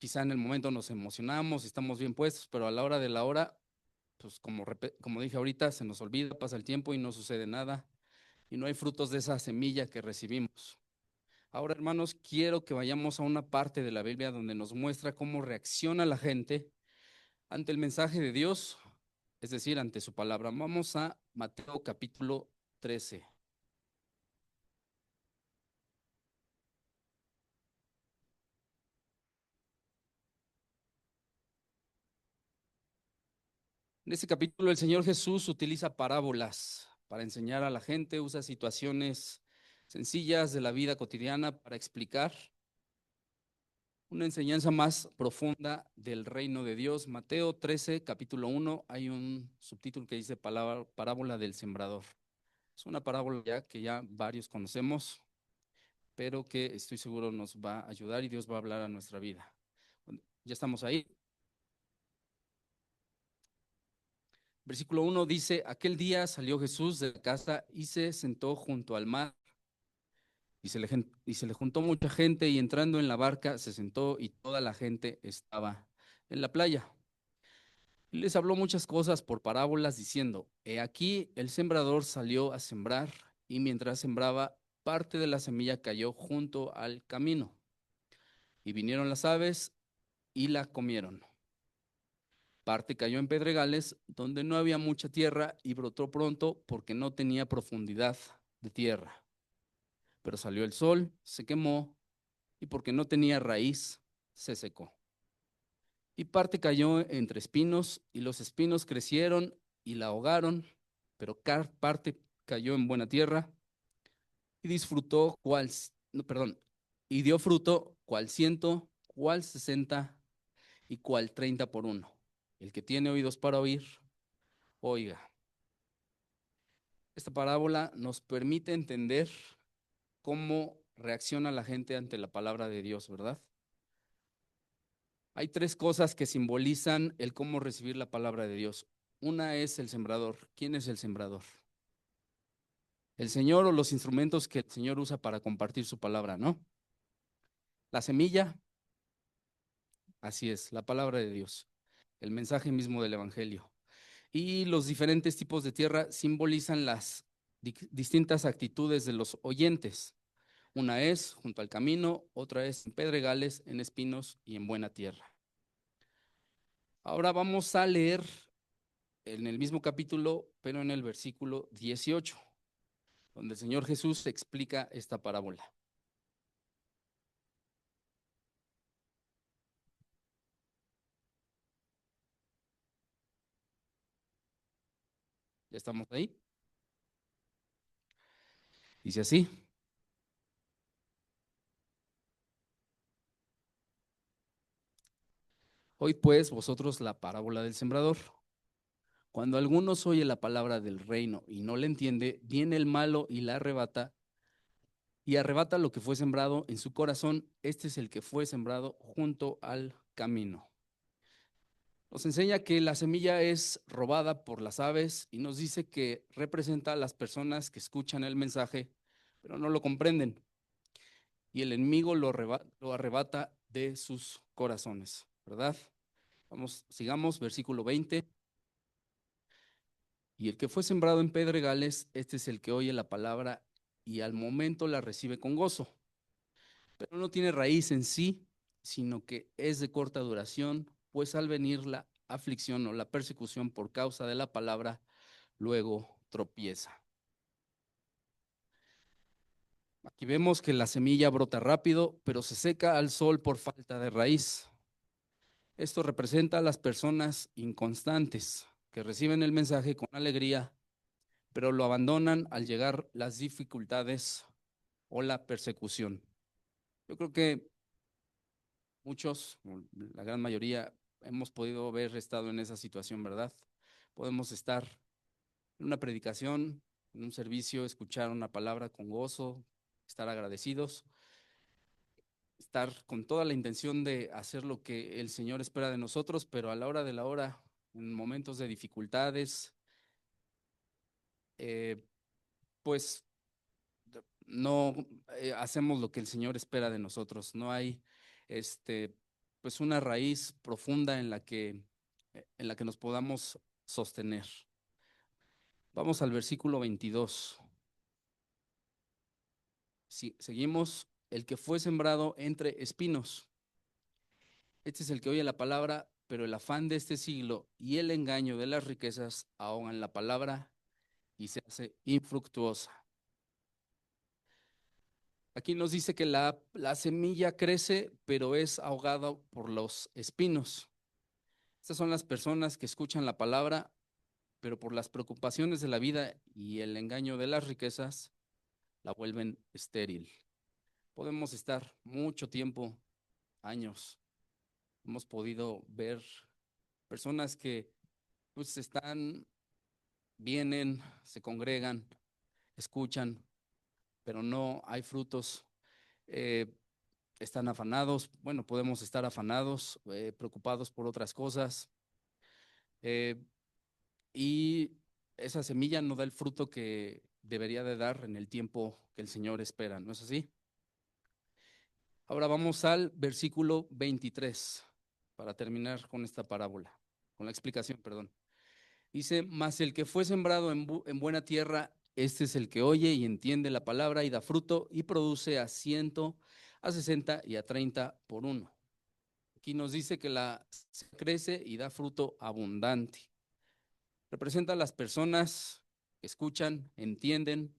Quizá en el momento nos emocionamos, estamos bien puestos, pero a la hora de la hora, pues como dije ahorita, se nos olvida, pasa el tiempo y no sucede nada y no hay frutos de esa semilla que recibimos. Ahora, hermanos, quiero que vayamos a una parte de la Biblia donde nos muestra cómo reacciona la gente ante el mensaje de Dios, es decir, ante su palabra. Vamos a Mateo capítulo 13. En este capítulo el Señor Jesús utiliza parábolas para enseñar a la gente, usa situaciones sencillas de la vida cotidiana para explicar una enseñanza más profunda del reino de Dios. Mateo 13, capítulo 1, hay un subtítulo que dice parábola del sembrador. Es una parábola que ya varios conocemos, pero que estoy seguro nos va a ayudar y Dios va a hablar a nuestra vida. Ya estamos ahí. Versículo 1 dice, aquel día salió Jesús de casa y se sentó junto al mar y se le juntó mucha gente y entrando en la barca se sentó y toda la gente estaba en la playa. Y les habló muchas cosas por parábolas diciendo, he aquí el sembrador salió a sembrar y mientras sembraba parte de la semilla cayó junto al camino y vinieron las aves y la comieron. Parte cayó en pedregales, donde no había mucha tierra y brotó pronto porque no tenía profundidad de tierra. Pero salió el sol, se quemó y porque no tenía raíz, se secó. Y parte cayó entre espinos y los espinos crecieron y la ahogaron, pero parte cayó en buena tierra y disfrutó no, perdón, y dio fruto cual 100, cual 60 y cual 30 por uno. El que tiene oídos para oír, oiga. Esta parábola nos permite entender cómo reacciona la gente ante la palabra de Dios, ¿verdad? Hay tres cosas que simbolizan el cómo recibir la palabra de Dios. Una es el sembrador. ¿Quién es el sembrador? El Señor o los instrumentos que el Señor usa para compartir su palabra, ¿no? La semilla, así es, la palabra de Dios, el mensaje mismo del Evangelio. Y los diferentes tipos de tierra simbolizan las distintas actitudes de los oyentes. Una es junto al camino, otra es en pedregales, en espinos y en buena tierra. Ahora vamos a leer en el mismo capítulo, pero en el versículo 18, donde el Señor Jesús explica esta parábola. ¿Ya estamos ahí? Dice así: Hoy pues vosotros la parábola del sembrador. Cuando alguno oye la palabra del reino y no la entiende, viene el malo y la arrebata, y arrebata lo que fue sembrado en su corazón. Este es el que fue sembrado junto al camino. Nos enseña que la semilla es robada por las aves y nos dice que representa a las personas que escuchan el mensaje, pero no lo comprenden. Y el enemigo lo arrebata de sus corazones, ¿verdad? Vamos, sigamos, versículo 20. Y el que fue sembrado en pedregales, este es el que oye la palabra y al momento la recibe con gozo, pero no tiene raíz en sí, sino que es de corta duración, pues al venir la aflicción o la persecución por causa de la palabra, luego tropieza. Aquí vemos que la semilla brota rápido, pero se seca al sol por falta de raíz. Esto representa a las personas inconstantes que reciben el mensaje con alegría, pero lo abandonan al llegar las dificultades o la persecución. Yo creo que muchos, la gran mayoría, hemos podido haber estado en esa situación, ¿verdad? Podemos estar en una predicación, en un servicio, escuchar una palabra con gozo, estar agradecidos, estar con toda la intención de hacer lo que el Señor espera de nosotros, pero a la hora de la hora, en momentos de dificultades, eh, pues no hacemos lo que el Señor espera de nosotros. No hay pues una raíz profunda en la que nos podamos sostener. Vamos al versículo 22. Seguimos. El que fue sembrado entre espinos. Este es el que oye la palabra, pero el afán de este siglo y el engaño de las riquezas ahogan la palabra y se hace infructuosa. Aquí nos dice que la semilla crece, pero es ahogada por los espinos. Estas son las personas que escuchan la palabra, pero por las preocupaciones de la vida y el engaño de las riquezas, la vuelven estéril. Podemos estar mucho tiempo, años. Hemos podido ver personas que pues vienen, se congregan, escuchan, pero no hay frutos. Eh, Están afanados, bueno, podemos estar afanados, preocupados por otras cosas, eh, y esa semilla no da el fruto que debería de dar en el tiempo que el Señor espera, ¿no es así? Ahora vamos al versículo 23 para terminar con esta parábola, con la explicación, perdón. Dice: mas el que fue sembrado en buena tierra, este es el que oye y entiende la palabra y da fruto y produce a 100, a 60 y a 30 por uno. aquí nos dice que la crece y da fruto abundante. Representa a las personas que escuchan, entienden,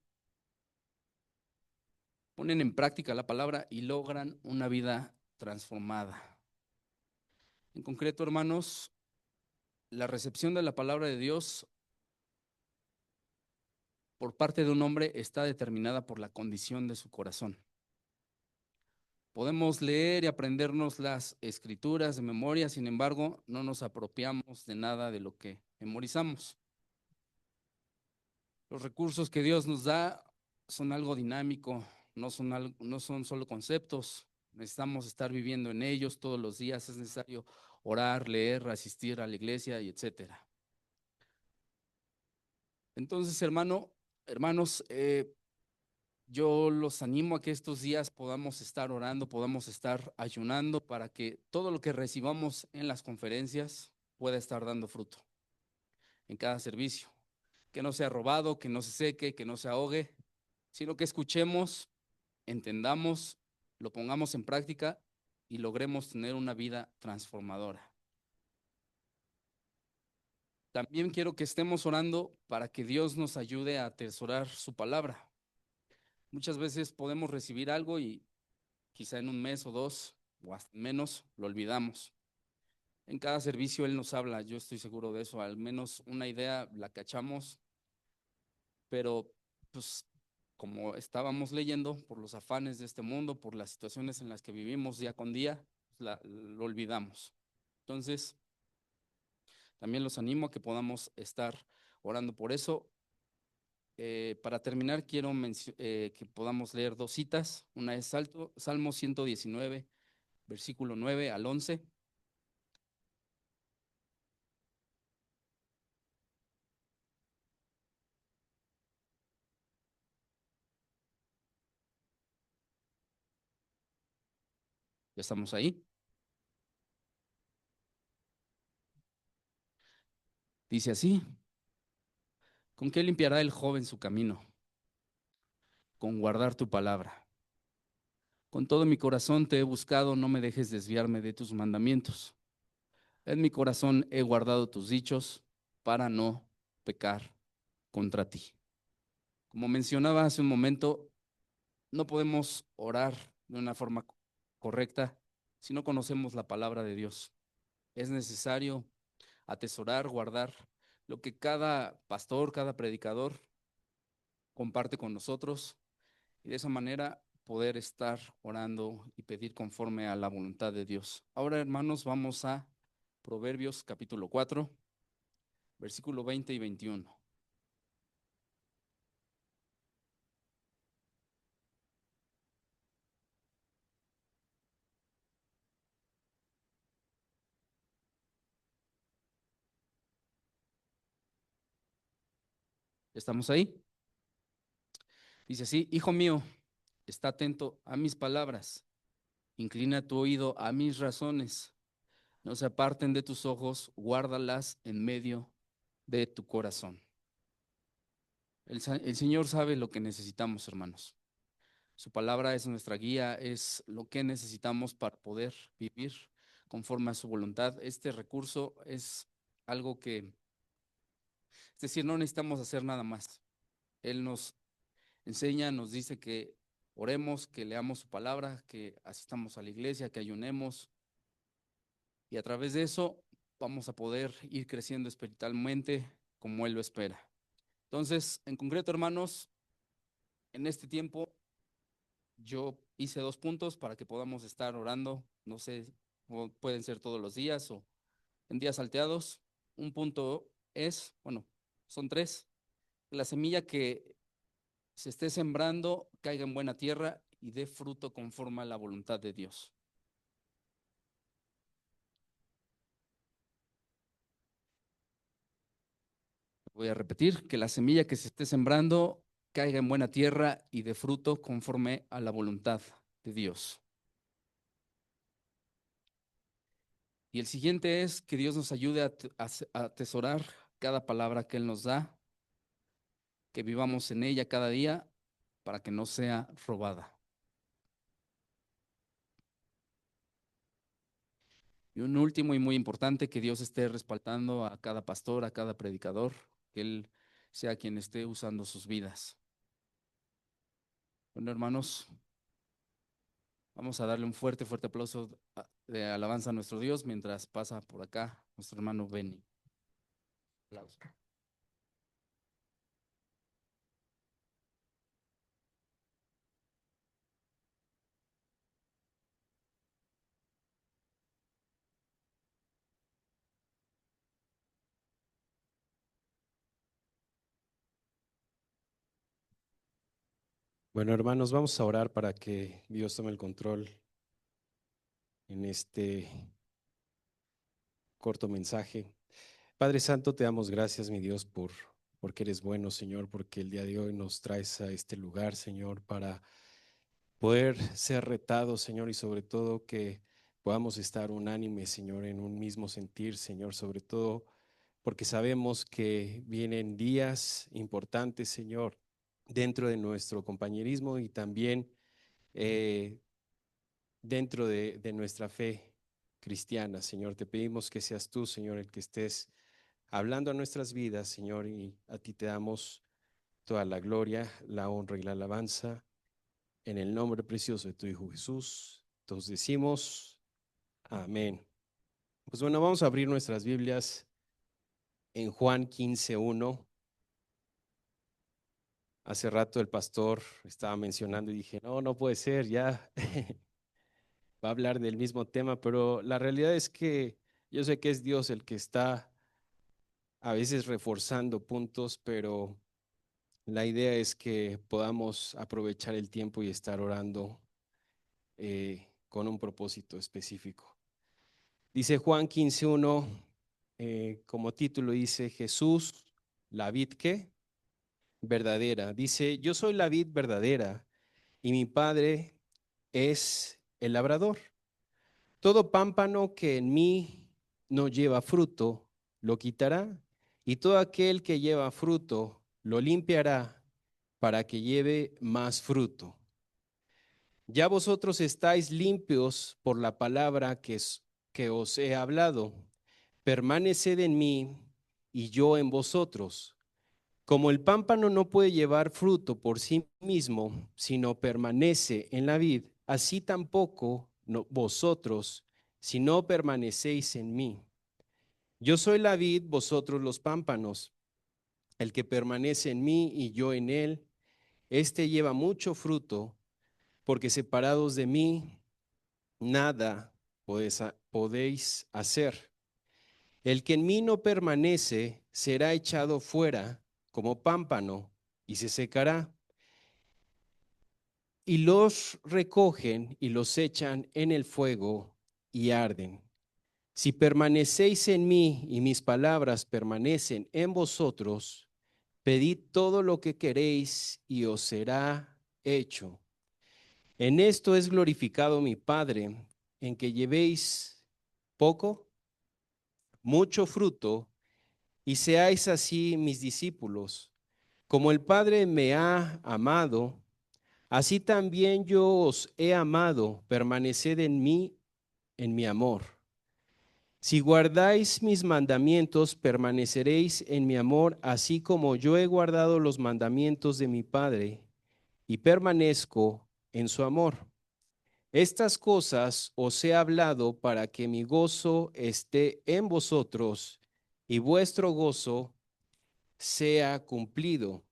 ponen en práctica la palabra y logran una vida transformada. En concreto, hermanos, la recepción de la palabra de Dios por parte de un hombre está determinada por la condición de su corazón. Podemos leer y aprendernos las escrituras de memoria, sin embargo, no nos apropiamos de nada de lo que memorizamos. Los recursos que Dios nos da son algo dinámico, no son solo conceptos. Necesitamos estar viviendo en ellos todos los días. Es necesario orar, leer, asistir a la iglesia y etcétera. Entonces, hermanos, yo los animo a que estos días podamos estar orando, podamos estar ayunando para que todo lo que recibamos en las conferencias pueda estar dando fruto en cada servicio. Que no sea robado, que no se seque, que no se ahogue, sino que escuchemos, entendamos, lo pongamos en práctica y logremos tener una vida transformadora. También quiero que estemos orando para que Dios nos ayude a atesorar su palabra. Muchas veces podemos recibir algo y quizá en un mes o dos o hasta menos lo olvidamos. En cada servicio Él nos habla, yo estoy seguro de eso, al menos una idea la cachamos, pero pues como estábamos leyendo, por los afanes de este mundo, por las situaciones en las que vivimos día con día, lo olvidamos. Entonces, también los animo a que podamos estar orando por eso. Para terminar, quiero que podamos leer dos citas. Una es Salmo 119, versículo 9 al 11. Ya estamos ahí. Dice así: ¿con qué limpiará el joven su camino? Con guardar tu palabra. Con todo mi corazón te he buscado, no me dejes desviarme de tus mandamientos. En mi corazón he guardado tus dichos para no pecar contra ti. Como mencionaba hace un momento, no podemos orar de una forma correcta si no conocemos la palabra de Dios. Es necesario atesorar, guardar lo que cada pastor, cada predicador comparte con nosotros y de esa manera poder estar orando y pedir conforme a la voluntad de Dios. Ahora, hermanos, vamos a Proverbios capítulo 4, versículo 20 y 21. ¿Estamos ahí? Dice así: hijo mío, está atento a mis palabras, inclina tu oído a mis razones, no se aparten de tus ojos, guárdalas en medio de tu corazón. El Señor sabe lo que necesitamos, hermanos. Su palabra es nuestra guía, es lo que necesitamos para poder vivir conforme a su voluntad. Este recurso es algo es decir, no necesitamos hacer nada más. Él nos enseña, nos dice que oremos, que leamos su palabra, que asistamos a la iglesia, que ayunemos, y a través de eso vamos a poder ir creciendo espiritualmente como Él lo espera. Entonces, en concreto, hermanos, en este tiempo yo hice 2 puntos para que podamos estar orando, no sé, pueden ser todos los días o en días salteados. Un punto es, bueno, son tres: la semilla que se esté sembrando caiga en buena tierra y dé fruto conforme a la voluntad de Dios. Voy a repetir: que la semilla que se esté sembrando caiga en buena tierra y dé fruto conforme a la voluntad de Dios. Y el siguiente es que Dios nos ayude a atesorar cada palabra que Él nos da, que vivamos en ella cada día para que no sea robada. Y un último y muy importante, que Dios esté respaldando a cada pastor, a cada predicador, que Él sea quien esté usando sus vidas. Bueno, hermanos, vamos a darle un fuerte, fuerte aplauso de alabanza a nuestro Dios mientras pasa por acá nuestro hermano Benny. Aplauso. Bueno, hermanos, vamos a orar para que Dios tome el control en este corto mensaje. Padre Santo, te damos gracias, mi Dios, porque eres bueno, Señor, porque el día de hoy nos traes a este lugar, Señor, para poder ser retados, Señor, y sobre todo que podamos estar unánimes, Señor, en un mismo sentir, Señor, sobre todo porque sabemos que vienen días importantes, Señor, dentro de nuestro compañerismo y también dentro de nuestra fe cristiana, Señor. Te pedimos que seas tú, Señor, el que estés hablando a nuestras vidas, Señor, y a ti te damos toda la gloria, la honra y la alabanza en el nombre precioso de tu Hijo Jesús. Todos decimos amén. Pues bueno, vamos a abrir nuestras Biblias en Juan 15:1. Hace rato el pastor estaba mencionando y dije, no puede ser, ya va a hablar del mismo tema, pero la realidad es que yo sé que es Dios el que está a veces reforzando puntos, pero la idea es que podamos aprovechar el tiempo y estar orando con un propósito específico. Dice Juan 15:1, como título dice, Jesús, la vid ¿qué? Verdadera. Dice, yo soy la vid verdadera y mi Padre es el labrador. Todo pámpano que en mí no lleva fruto, lo quitará, y todo aquel que lleva fruto, lo limpiará para que lleve más fruto. Ya vosotros estáis limpios por la palabra que os he hablado. Permaneced en mí y yo en vosotros. Como el pámpano no puede llevar fruto por sí mismo, sino permanece en la vid, así tampoco vosotros, si no permanecéis en mí. Yo soy la vid, vosotros los pámpanos. El que permanece en mí y yo en él, éste lleva mucho fruto, porque separados de mí, nada podéis hacer. El que en mí no permanece será echado fuera como pámpano y se secará. Y los recogen y los echan en el fuego y arden. Si permanecéis en mí y mis palabras permanecen en vosotros, pedid todo lo que queréis y os será hecho. En esto es glorificado mi Padre, en que llevéis poco, mucho fruto, y seáis así mis discípulos. Como el Padre me ha amado, así también yo os he amado, permaneced en mí, en mi amor. Si guardáis mis mandamientos, permaneceréis en mi amor, así como yo he guardado los mandamientos de mi Padre y permanezco en su amor. Estas cosas os he hablado para que mi gozo esté en vosotros y vuestro gozo sea cumplido.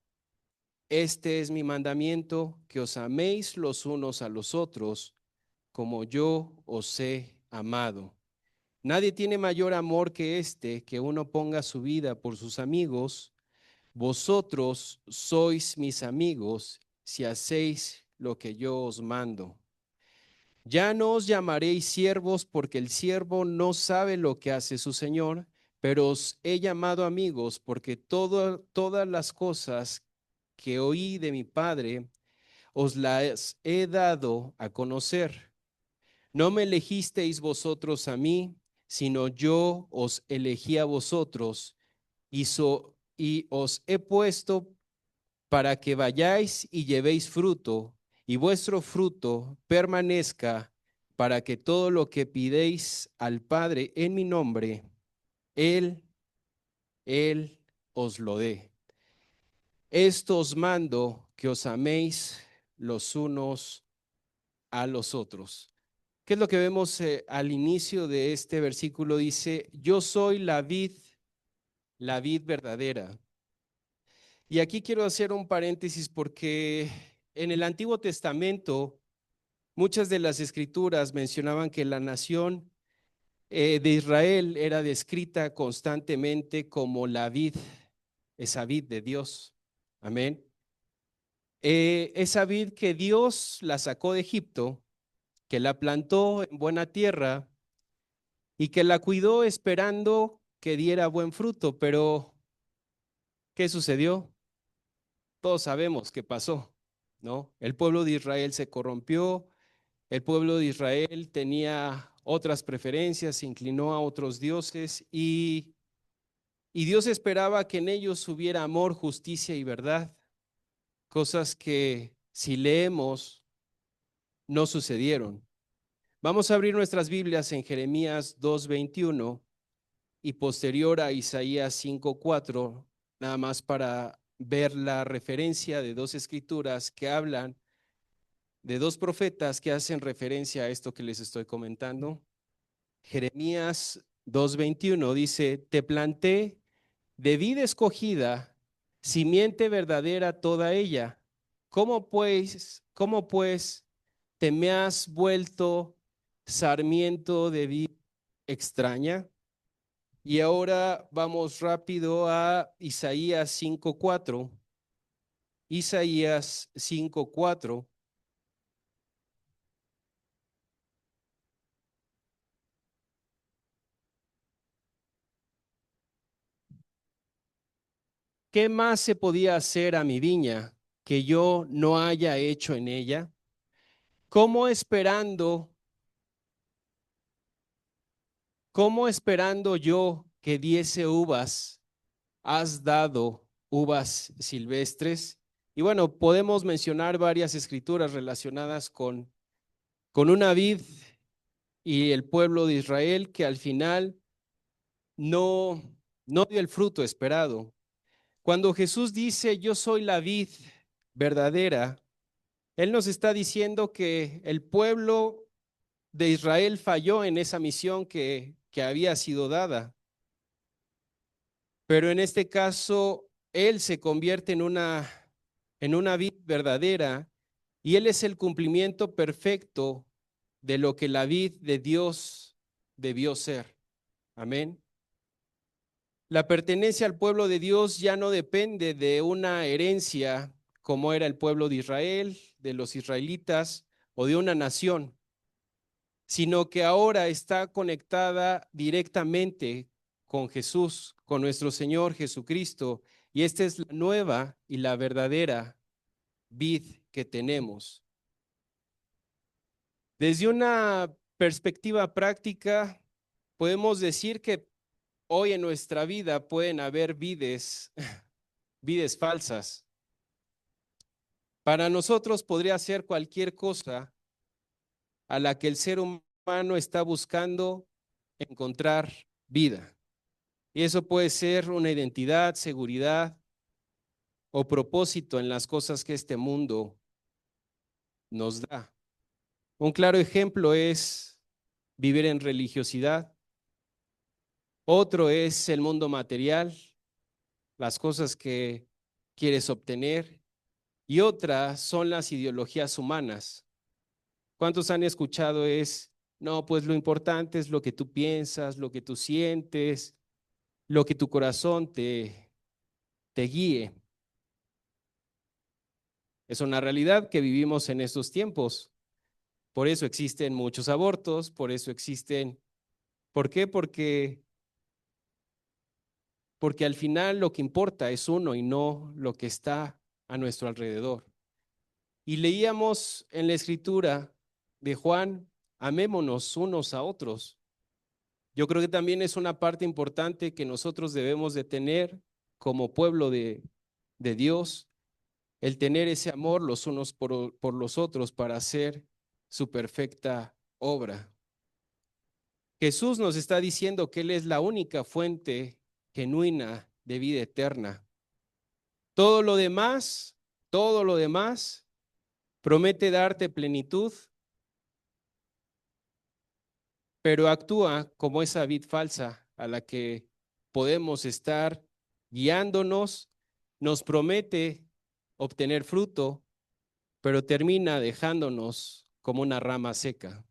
Este es mi mandamiento, que os améis los unos a los otros, como yo os he amado. Nadie tiene mayor amor que este, que uno ponga su vida por sus amigos. Vosotros sois mis amigos si hacéis lo que yo os mando. Ya no os llamaréis siervos, porque el siervo no sabe lo que hace su señor, pero os he llamado amigos, porque todas las cosas que oí de mi Padre os las he dado a conocer. No me elegisteis vosotros a mí, sino yo os elegí a vosotros y os he puesto para que vayáis y llevéis fruto, y vuestro fruto permanezca, para que todo lo que pidéis al Padre en mi nombre, Él os lo dé. Esto os mando, que os améis los unos a los otros. ¿Qué es lo que vemos al inicio de este versículo? Dice, yo soy la vid verdadera. Y aquí quiero hacer un paréntesis porque en el Antiguo Testamento muchas de las escrituras mencionaban que la nación de Israel era descrita constantemente como la vid, esa vid de Dios. Amén. Esa vid que Dios la sacó de Egipto, que la plantó en buena tierra y que la cuidó esperando que diera buen fruto. Pero, ¿qué sucedió? Todos sabemos qué pasó, ¿no? El pueblo de Israel se corrompió, el pueblo de Israel tenía otras preferencias, se inclinó a otros dioses y Dios esperaba que en ellos hubiera amor, justicia y verdad, cosas que si leemos no sucedieron. Vamos a abrir nuestras Biblias en Jeremías 2:21 y posterior a Isaías 5:4, nada más para ver la referencia de dos escrituras que hablan de dos profetas que hacen referencia a esto que les estoy comentando. Jeremías 2:21 dice, te planté de vid escogida, simiente verdadera toda ella. Cómo pues te me has vuelto sarmiento de vid extraña? Y ahora vamos rápido a Isaías 5:4. Isaías 5:4. ¿Qué más se podía hacer a mi viña que yo no haya hecho en ella? ¿Cómo esperando, cómo esperando yo que diese uvas, has dado uvas silvestres? Y bueno, podemos mencionar varias escrituras relacionadas con una vid y el pueblo de Israel que al final no, no dio el fruto esperado. Cuando Jesús dice, yo soy la vid verdadera, Él nos está diciendo que el pueblo de Israel falló en esa misión que había sido dada. Pero en este caso, Él se convierte en una vid verdadera y Él es el cumplimiento perfecto de lo que la vid de Dios debió ser. Amén. La pertenencia al pueblo de Dios ya no depende de una herencia como era el pueblo de Israel, de los israelitas o de una nación, sino que ahora está conectada directamente con Jesús, con nuestro Señor Jesucristo, y esta es la nueva y la verdadera vid que tenemos. Desde una perspectiva práctica, podemos decir que hoy en nuestra vida pueden haber vides falsas. Para nosotros podría ser cualquier cosa a la que el ser humano está buscando encontrar vida. Y eso puede ser una identidad, seguridad o propósito en las cosas que este mundo nos da. Un claro ejemplo es vivir en religiosidad. Otro es el mundo material, las cosas que quieres obtener. Y otras son las ideologías humanas. ¿Cuántos han escuchado no, pues lo importante es lo que tú piensas, lo que tú sientes, lo que tu corazón te guíe? Es una realidad que vivimos en estos tiempos. Por eso existen muchos abortos, por eso existen. ¿Por qué? Porque al final lo que importa es uno y no lo que está a nuestro alrededor. Y leíamos en la escritura de Juan, amémonos unos a otros. Yo creo que también es una parte importante que nosotros debemos de tener como pueblo de Dios, el tener ese amor los unos por los otros para hacer su perfecta obra. Jesús nos está diciendo que Él es la única fuente genuina de vida eterna. Todo lo demás promete darte plenitud, pero actúa como esa vid falsa a la que podemos estar guiándonos, nos promete obtener fruto, pero termina dejándonos como una rama seca.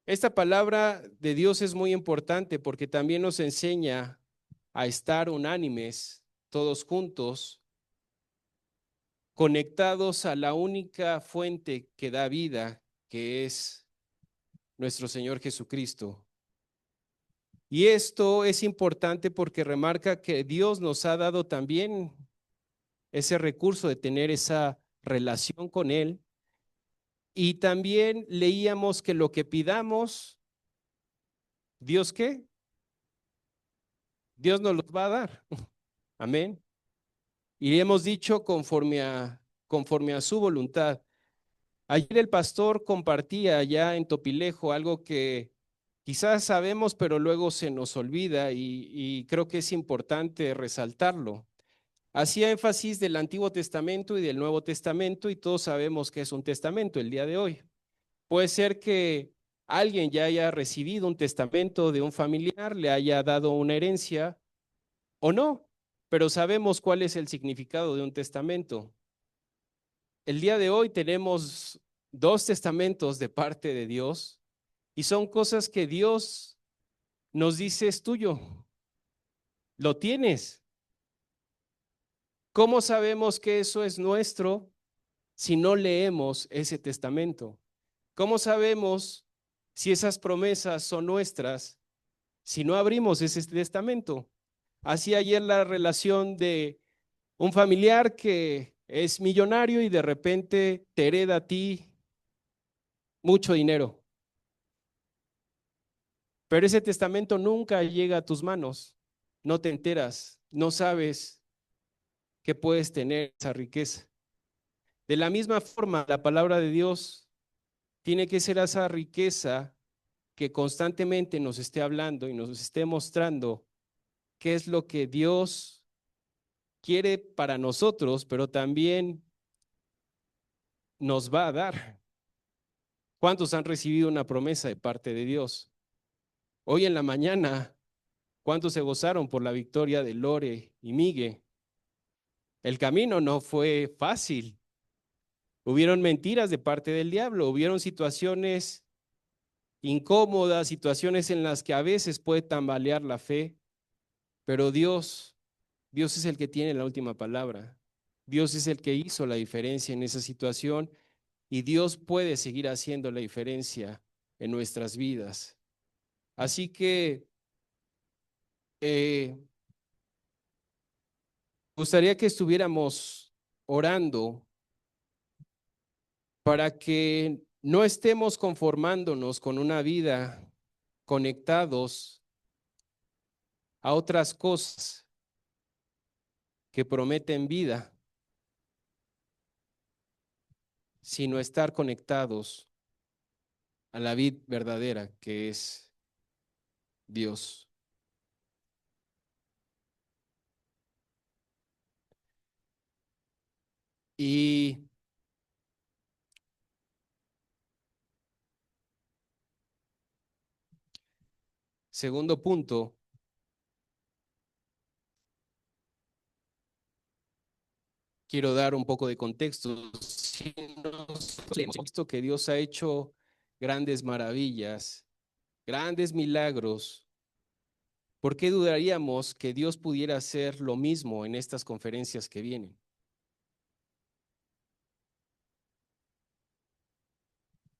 Esta palabra de Dios es muy importante porque también nos enseña a estar unánimes, todos juntos, conectados a la única fuente que da vida, que es nuestro Señor Jesucristo. Y esto es importante porque remarca que Dios nos ha dado también ese recurso de tener esa relación con Él. Y también leíamos que lo que pidamos, ¿Dios qué? Dios nos los va a dar. Amén. Y hemos dicho conforme a su voluntad. Ayer el pastor compartía allá en Topilejo algo que quizás sabemos, pero luego se nos olvida y creo que es importante resaltarlo. Hacía énfasis del Antiguo Testamento y del Nuevo Testamento y todos sabemos que es un testamento el día de hoy. Puede ser que alguien ya haya recibido un testamento de un familiar, le haya dado una herencia o no, pero sabemos cuál es el significado de un testamento. El día de hoy tenemos dos testamentos de parte de Dios y son cosas que Dios nos dice es tuyo, lo tienes. ¿Cómo sabemos que eso es nuestro si no leemos ese testamento? ¿Cómo sabemos si esas promesas son nuestras si no abrimos ese testamento? Así ayer la relación de un familiar que es millonario y de repente te hereda a ti mucho dinero. Pero ese testamento nunca llega a tus manos, no te enteras, no sabes que puedes tener esa riqueza. De la misma forma, la palabra de Dios tiene que ser esa riqueza que constantemente nos esté hablando y nos esté mostrando qué es lo que Dios quiere para nosotros, pero también nos va a dar. ¿Cuántos han recibido una promesa de parte de Dios? Hoy en la mañana, ¿cuántos se gozaron por la victoria de Lore y Migue? El camino no fue fácil. Hubieron mentiras de parte del diablo, hubieron situaciones incómodas, situaciones en las que a veces puede tambalear la fe, pero Dios es el que tiene la última palabra. Dios es el que hizo la diferencia en esa situación y Dios puede seguir haciendo la diferencia en nuestras vidas. Así que me gustaría que estuviéramos orando para que no estemos conformándonos con una vida conectados a otras cosas que prometen vida, sino estar conectados a la vid verdadera que es Dios. Y segundo punto, quiero dar un poco de contexto. Si hemos visto que Dios ha hecho grandes maravillas, grandes milagros, ¿por qué dudaríamos que Dios pudiera hacer lo mismo en estas conferencias que vienen?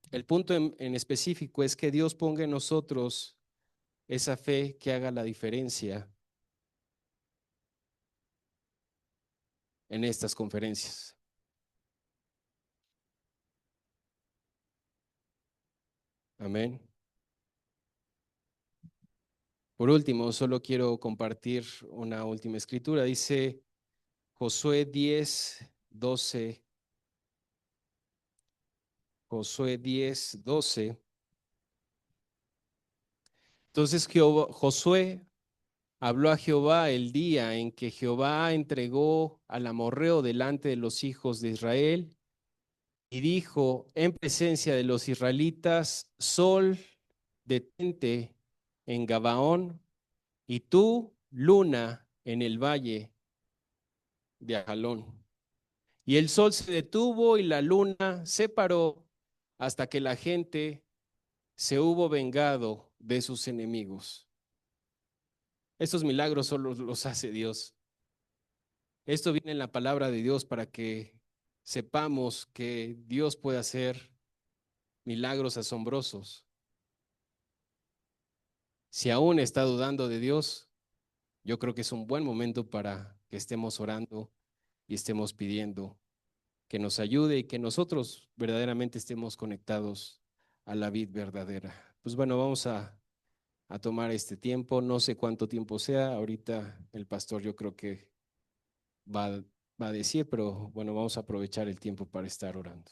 El punto en específico es que Dios ponga en nosotros esa fe que haga la diferencia en estas conferencias. Amén. Por último, solo quiero compartir una última escritura. Dice Josué 10, 12 Josué 10:12. Entonces Josué habló a Jehová el día en que Jehová entregó al amorreo delante de los hijos de Israel y dijo en presencia de los israelitas: Sol, detente en Gabaón, y tú, luna, en el valle de Ajalón. Y el sol se detuvo y la luna se paró hasta que la gente se hubo vengado de sus enemigos. Estos milagros solo los hace Dios. Esto viene en la palabra de Dios para que sepamos que Dios puede hacer milagros asombrosos. Si aún está dudando de Dios, yo creo que es un buen momento para que estemos orando y estemos pidiendo que nos ayude y que nosotros verdaderamente estemos conectados a la vid verdadera. Pues bueno, vamos a tomar este tiempo, no sé cuánto tiempo sea, ahorita el pastor yo creo que va a decir, pero bueno, vamos a aprovechar el tiempo para estar orando.